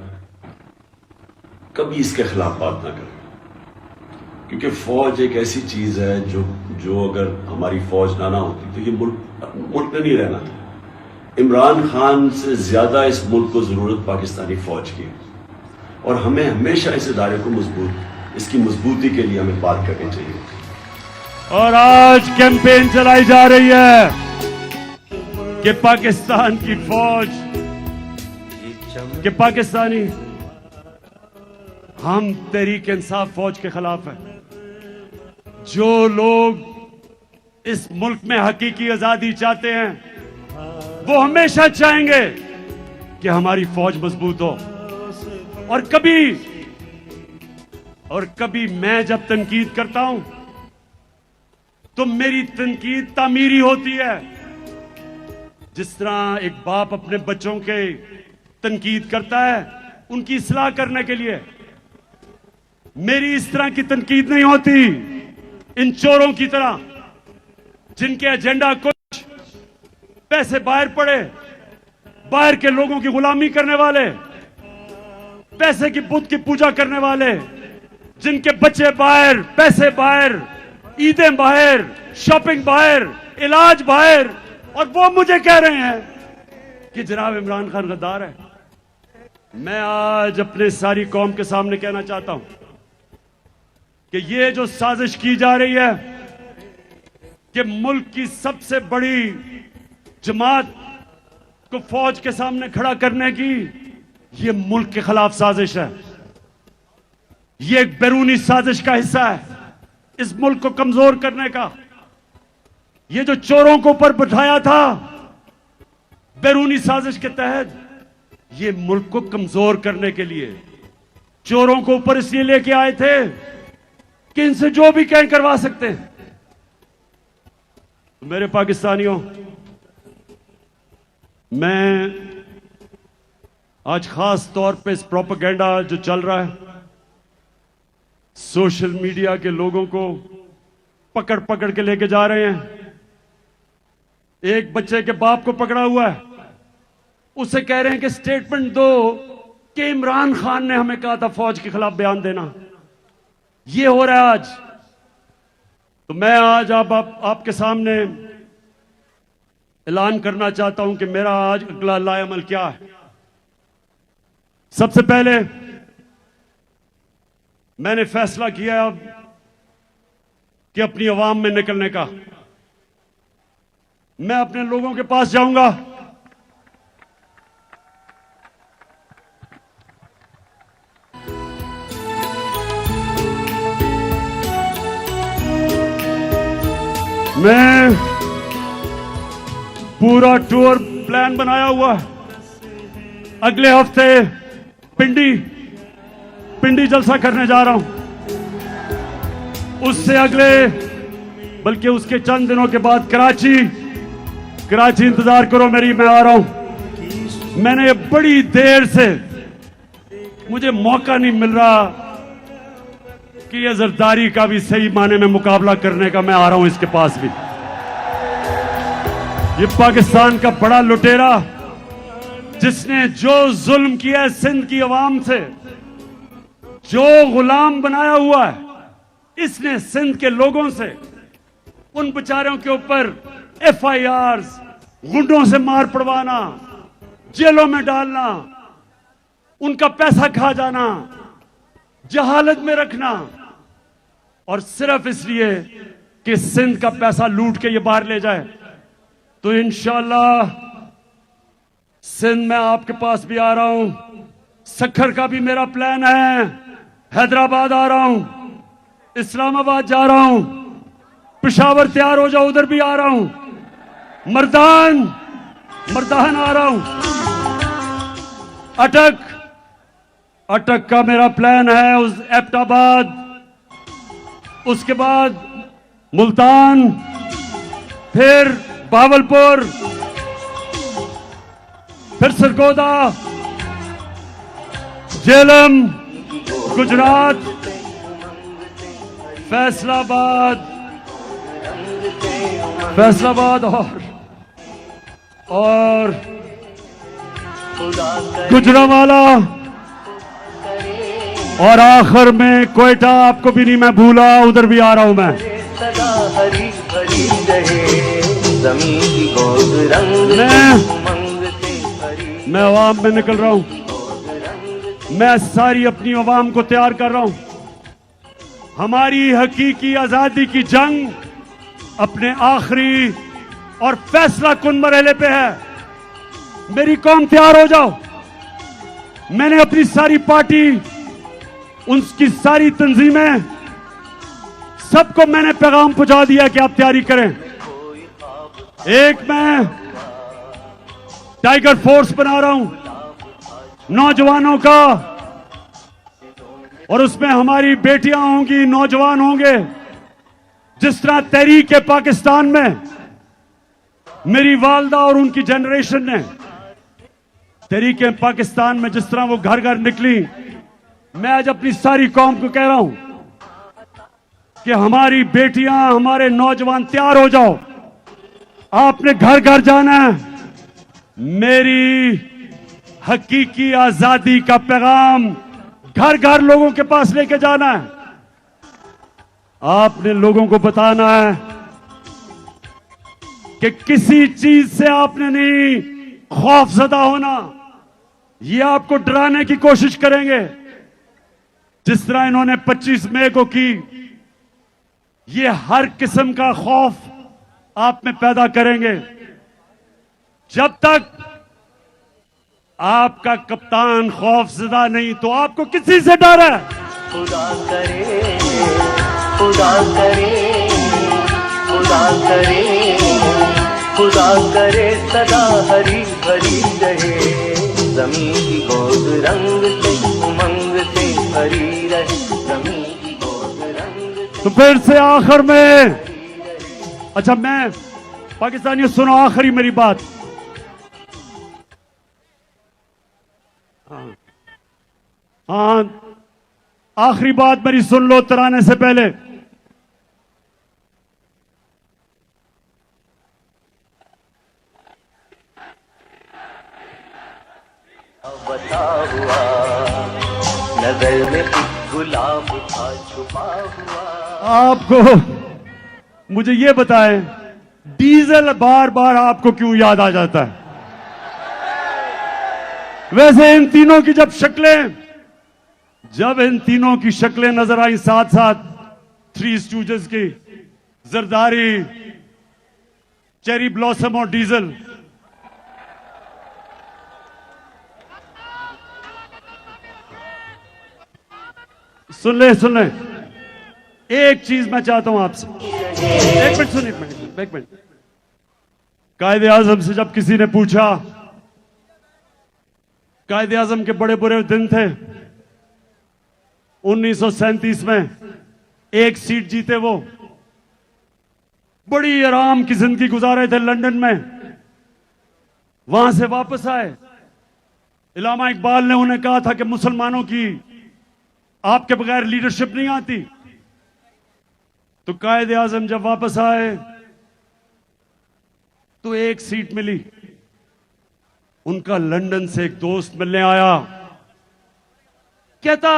कभी इसके खिलाफ बात ना करें, क्योंकि फौज एक ऐसी चीज है जो अगर हमारी फौज ना होती तो ये मुल्क में नहीं रहना था। इमरान खान से ज्यादा इस मुल्क को जरूरत पाकिस्तानी फौज की है और हमें हमेशा इस इदारे को इसकी मजबूती के लिए हमें बात करनी चाहिए। और आज कैंपेन चलाई जा रही है कि पाकिस्तान की फौज, कि पाकिस्तानी, हम तहरीक इंसाफ फौज के खिलाफ हैं। जो लोग इस मुल्क में हकीकी आजादी चाहते हैं वो हमेशा चाहेंगे कि हमारी फौज मजबूत हो। और कभी मैं जब तनकीद करता हूं तो मेरी तनकीद तामीरी होती है। जिस तरह एक बाप अपने बच्चों के तनकीद करता है उनकी इस्लाह करने के लिए, मेरी इस तरह की तनकीद नहीं होती इन चोरों की तरह, जिनके एजेंडा कुछ पैसे बाहर पड़े, बाहर के लोगों की गुलामी करने वाले, पैसे की बुत की पूजा करने वाले, जिनके बच्चे बाहर, पैसे बाहर, ईदें बाहर, शॉपिंग बाहर, इलाज बाहर, और वो मुझे कह रहे हैं कि जनाब इमरान खान गद्दार है। मैं आज अपने सारी कौम के सामने कहना चाहता हूं कि ये जो साजिश की जा रही है कि मुल्क की सबसे बड़ी जमात को फौज के सामने खड़ा करने की, ये मुल्क के खिलाफ साजिश है। ये एक बैरूनी साजिश का हिस्सा है इस मुल्क को कमजोर करने का। ये जो चोरों को ऊपर बिठाया था बैरूनी साजिश के तहत, ये मुल्क को कमजोर करने के लिए चोरों को ऊपर इसलिए लेके आए थे कि इनसे जो भी कहें करवा सकते हैं। तो मेरे पाकिस्तानियों, मैं आज खास तौर पे इस प्रोपेगेंडा जो चल रहा है, सोशल मीडिया के लोगों को पकड़ पकड़ के लेके जा रहे हैं। एक बच्चे के बाप को पकड़ा हुआ है, उसे कह रहे हैं कि स्टेटमेंट दो कि इमरान खान ने हमें कहा था फौज के खिलाफ बयान देना। ये हो रहा है आज। तो मैं आज आपके सामने ऐलान करना चाहता हूं कि मेरा आज अगला लाएअमल क्या है। सबसे पहले मैंने फैसला किया अब कि अपनी आवाम में निकलने का। मैं अपने लोगों के पास जाऊंगा, मैं पूरा टूर प्लान बनाया हुआ है। अगले हफ्ते पिंडी जलसा करने जा रहा हूं, उससे अगले बल्कि उसके चंद दिनों के बाद कराची इंतजार करो मेरी, मैं आ रहा हूं। मैंने बड़ी देर से, मुझे मौका नहीं मिल रहा कि ये जरदारी का भी सही माने में मुकाबला करने का। मैं आ रहा हूं इसके पास भी। ये पाकिस्तान का बड़ा लुटेरा जिसने जो जुल्म किया है सिंध की आवाम से, जो गुलाम बनाया हुआ है इसने सिंध के लोगों से, उन बेचारों के ऊपर FIRs, गुंडों से मार पड़वाना, जेलों में डालना, उनका पैसा खा जाना, जहालत में रखना, और सिर्फ इसलिए कि सिंध का पैसा लूट के ये बाहर ले जाए। तो इंशाअल्लाह सिंध में आपके पास भी आ रहा हूं। सखर का भी मेरा प्लान है। हैदराबाद आ रहा हूं, इस्लामाबाद जा रहा हूं, पेशावर तैयार हो जाओ, उधर भी आ रहा हूं, मर्दान आ रहा हूं, अटक का मेरा प्लान है, उस एबटाबाद, उसके बाद मुल्तान, फिर बावलपुर, फिर सरगोदा, झेलम, गुजरात, फैसलाबाद और गुजरावाला, और आखिर में कोयटा। आपको भी नहीं मैं भूला, उधर भी आ रहा हूं मैं। मैं अवाम में निकल रहा हूं। मैं सारी अपनी अवाम को तैयार कर रहा हूं। हमारी हकीकी आजादी की जंग अपने आखिरी और फैसला कुन मरहले पे है। मेरी कौम तैयार हो जाओ। मैंने अपनी सारी पार्टी, उनकी सारी तंजीमें, सबको मैंने पैगाम पहुंचा दिया कि आप तैयारी करें। एक मैं टाइगर फोर्स बना रहा हूं नौजवानों का, और उसमें हमारी बेटियां होंगी, नौजवान होंगे। जिस तरह तहरीक पाकिस्तान में मेरी वालदा और उनकी जनरेशन ने तहरीक पाकिस्तान में जिस तरह वो घर घर निकली, मैं आज अपनी सारी कौम को कह रहा हूं कि हमारी बेटियां, हमारे नौजवान तैयार हो जाओ। आपने घर घर जाना है। मेरी हकीकी आजादी का पैगाम घर घर लोगों के पास लेके जाना है। आपने लोगों को बताना है कि किसी चीज से आपने नहीं खौफजदा होना। ये आपको डराने की कोशिश करेंगे, जिस तरह इन्होंने 25 मई को की। ये हर किस्म का खौफ आप में पैदा करेंगे। जब तक आपका कप्तान खौफजदा नहीं, तो आपको किसी से डर है? खुदा करे, खुदा करे, खुदा करे, खुदा करे सदा हरी भरी रहे जमीन की गोद रंग से, उमंग से भरी रहे जमीन की गोद रंग से। तो फिर से आखिर में, अच्छा मैं पाकिस्तानियों सुनो आखिरी मेरी बात। हाँ, आखिरी बात मेरी सुन लो तराने से पहले। बता हुआ नजर में गुलाब था छुपा हुआ। आपको मुझे ये बताएं, डीजल बार बार आपको क्यों याद आ जाता है? वैसे इन तीनों की जब इन तीनों की शक्लें नजर आई साथ साथ, थ्री स्टूजेस की, जरदारी, चेरी ब्लॉसम और डीजल, सुन ले, एक चीज मैं चाहता हूं आपसे। एक मिनट सुनिए, एक मिनट। कायदे आजम से जब किसी ने पूछा, कायदे आजम के बड़े बुरे दिन थे 1937 में, एक सीट जीते वो, बड़ी आराम की जिंदगी गुजारे थे लंदन में, वहां से वापस आए। इलामा इकबाल ने उन्हें कहा था कि मुसलमानों की आपके बगैर लीडरशिप नहीं आती। तो कायदे आजम जब वापस आए तो एक सीट मिली। उनका लंदन से एक दोस्त मिलने आया, कहता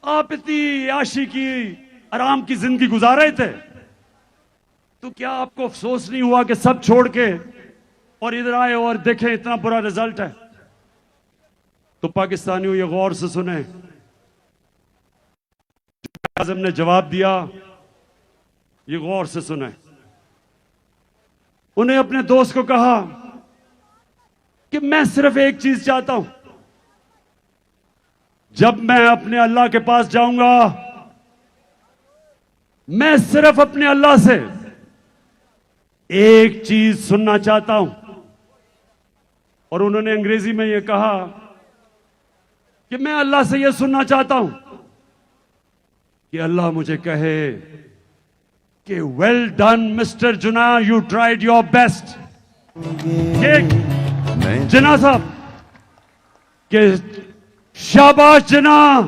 आप इतनी याशी की आराम की जिंदगी गुजार रहे थे, तो क्या आपको अफसोस नहीं हुआ कि सब छोड़ के और इधर आए और देखें इतना बुरा रिजल्ट है? तो पाकिस्तानियों ये गौर से सुने, आजम ने जवाब दिया, ये गौर से सुने। उन्हें अपने दोस्त को कहा कि मैं सिर्फ एक चीज चाहता हूं, जब मैं अपने अल्लाह के पास जाऊंगा, मैं सिर्फ अपने अल्लाह से एक चीज सुनना चाहता हूं। और उन्होंने अंग्रेजी में यह कहा कि मैं अल्लाह से यह सुनना चाहता हूं कि अल्लाह मुझे कहे कि वेल डन मिस्टर जुना, यू ट्राइड योर बेस्ट। जिना साहब कि शाबाश जिना,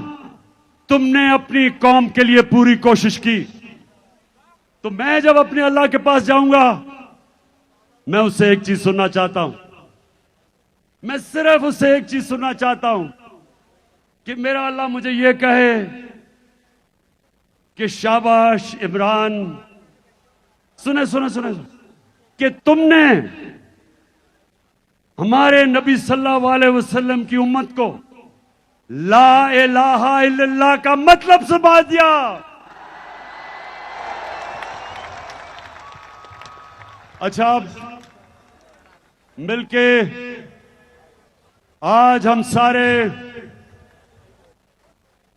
तुमने अपनी कौम के लिए पूरी कोशिश की। तो मैं जब अपने अल्लाह के पास जाऊंगा, मैं उससे एक चीज सुनना चाहता हूं, मैं सिर्फ उससे एक चीज सुनना चाहता हूं कि मेरा अल्लाह मुझे यह कहे कि शाबाश इमरान, सुने कि तुमने हमारे नबी सल्लल्लाहु अलैहि वसल्लम की उम्मत को ला इलाहा इल्लल्लाह का मतलब समझा दिया। अच्छा, अब मिलके आज हम सारे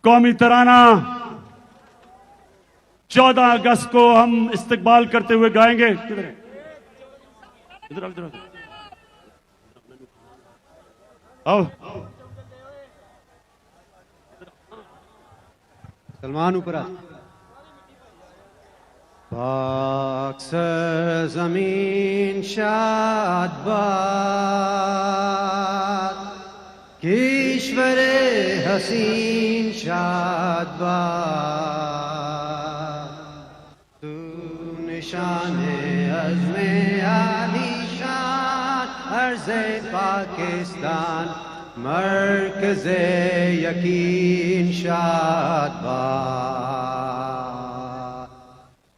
कौमी तराना 14 अगस्त को हम इस्तकबाल करते हुए गाएंगे। इधर आओ। सलमान ऊपर आ। पाक सरज़मीन शाद बाद, ईश्वरे हसीन शाद बाद, तू निशाने अज़्मे आलीशान अर्ज़े पाकिस्तान, मरकज़े यकीन शाद बाद।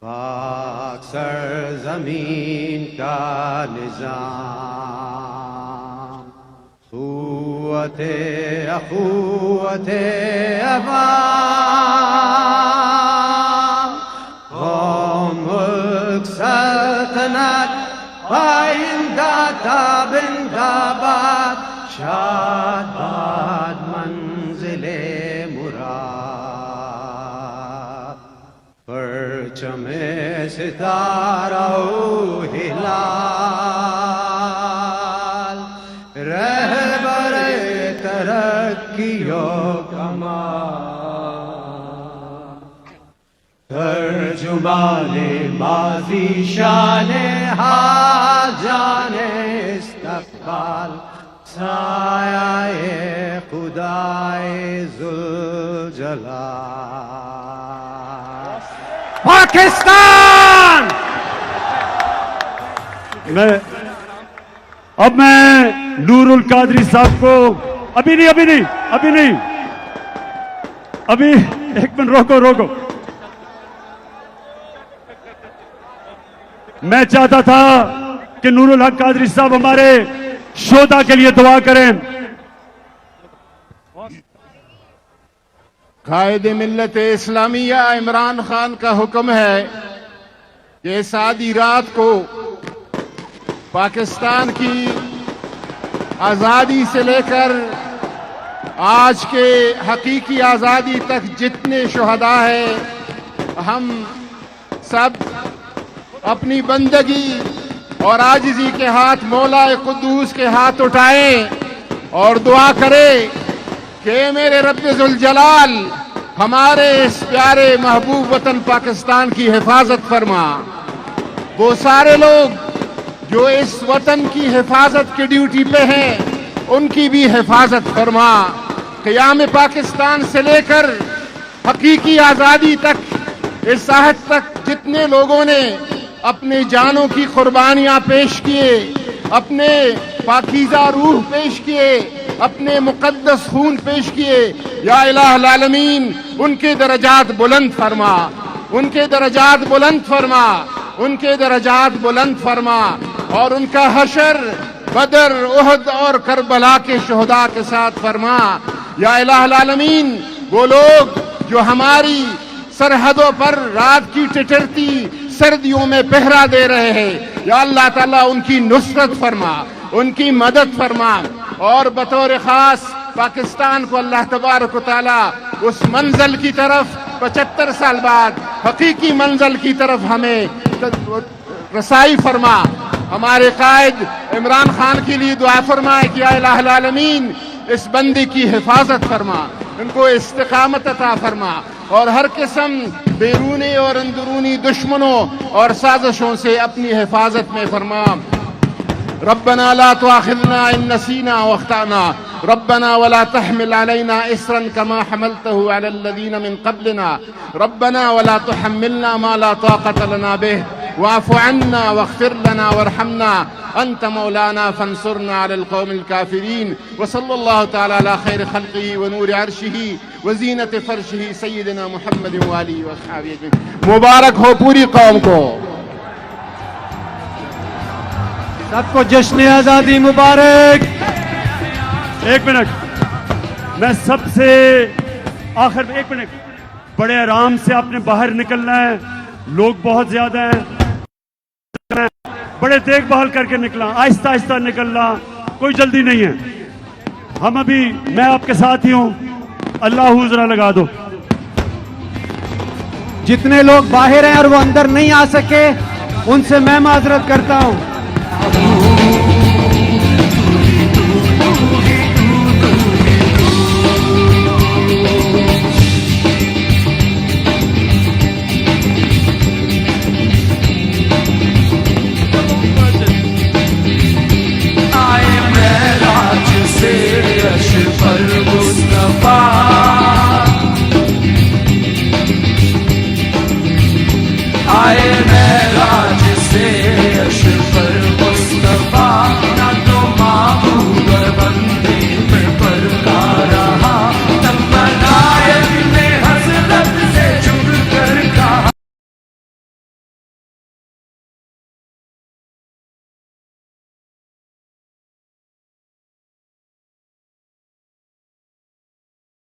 पाक सरज़मीन का निज़ाम, क़ुव्वते अख़ुव्वते अवाम, क़ौम मुल्क सल्तनत आइंदा ताबिंदाबाद, शाद बाद मंज़िले मुराद, परचमे सितारा हिलाल, रहबरे तरक्कियो कमाल, तर्जुमाने माज़ी शाने हाल, जाने इस्तक़बाल, साये खुदाए ज़ुल्जलाल। पाकिस्तान। अब मैं नूरुल कादरी साहब को अभी नहीं एक मिनट रोको। मैं चाहता था कि नूरुल हक कादरी साहब हमारे शोधा के लिए दुआ करें। कायदे मिल्लत इस्लामिया इमरान खान का हुक्म है कि इस आधी रात को पाकिस्तान की आज़ादी से लेकर आज के हकीकी आज़ादी तक जितने शुहदा है हम सब अपनी बंदगी और आजिज़ी के हाथ मौला कुद्दूस के हाथ उठाएं और दुआ करें कि मेरे रब्बे जुल जलाल हमारे इस प्यारे महबूब वतन पाकिस्तान की हिफाजत फरमा। वो सारे लोग जो इस वतन की हिफाजत की ड्यूटी पे हैं उनकी भी हिफाजत फरमा। क़याम पाकिस्तान से लेकर हकीकी आज़ादी तक, इस आहद तक जितने लोगों ने अपने जानों की कुर्बानियां पेश किए, अपने पाकीज़ा रूह पेश किए, अपने मुक़द्दस खून पेश किए, या इलाहुल आलमीन उनके दरजात बुलंद फरमा, उनके दरजात बुलंद फरमा, उनके दरजात बुलंद फरमा और उनका हशर बदर, उहद और करबला के शुहदा के साथ फरमा। या इलाहुल आलमीन वो लोग जो हमारी सरहदों पर रात की टिटरती सर्दियों में पहरा दे रहे हैं, या अल्लाह ताला उनकी नुसरत फरमा, उनकी मदद फरमा और बतौर खास पाकिस्तान को अल्लाह तबारक व तआला उस मंजिल की तरफ 75 साल बाद हकीकी मंजिल की तरफ हमें रसाई फरमा। हमारे कायद इमरान खान के लिए दुआ फरमाए कि या इलाहुल आलमीन इस बंदी की हिफाजत फरमा, इनको इस्तिकामत अता फरमा और हर किस्म बैरूनी और अंदरूनी दुश्मनों और साजिशों से अपनी हिफाजत में फरमा। रब्बना ला तुआखिज़ना इन नसीना व अख्ताना रब्बना वला तहमिल अलैना इसरन कमा हमलतहु अलल लज़ीना मिन क़ब्लिना रब्बना वला तुहम्मिलना मा ला ताक़त लना बिह वाफ़ु अन्ना वग़फ़िर लना वरहमना अंत मौलाना फंसुरना अलल क़ौमिल काफ़िरीन व सल्लल्लाहु तआला अला खैर ख़ल्क़िही व नूर अर्शिही व ज़ीनत फ़र्शिही सय्यिदिना मुहम्मद व आलिहि व अस्हाबिही अजमईन। मुबारक हो पूरी कौम को। सबको जश्न आज़ादी मुबारक। एक मिनट, मैं सबसे आखिर में 1 मिनट, बड़े आराम से आपने बाहर निकलना है, लोग बहुत ज्यादा हैं, बड़े देखभाल करके निकलना, आहिस्ता आहिस्ता निकलना, कोई जल्दी नहीं है। हम अभी, मैं आपके साथ ही हूं, अल्लाह जरा लगा दो। जितने लोग बाहर हैं और वो अंदर नहीं आ सके उनसे मैं माजरत करता हूं।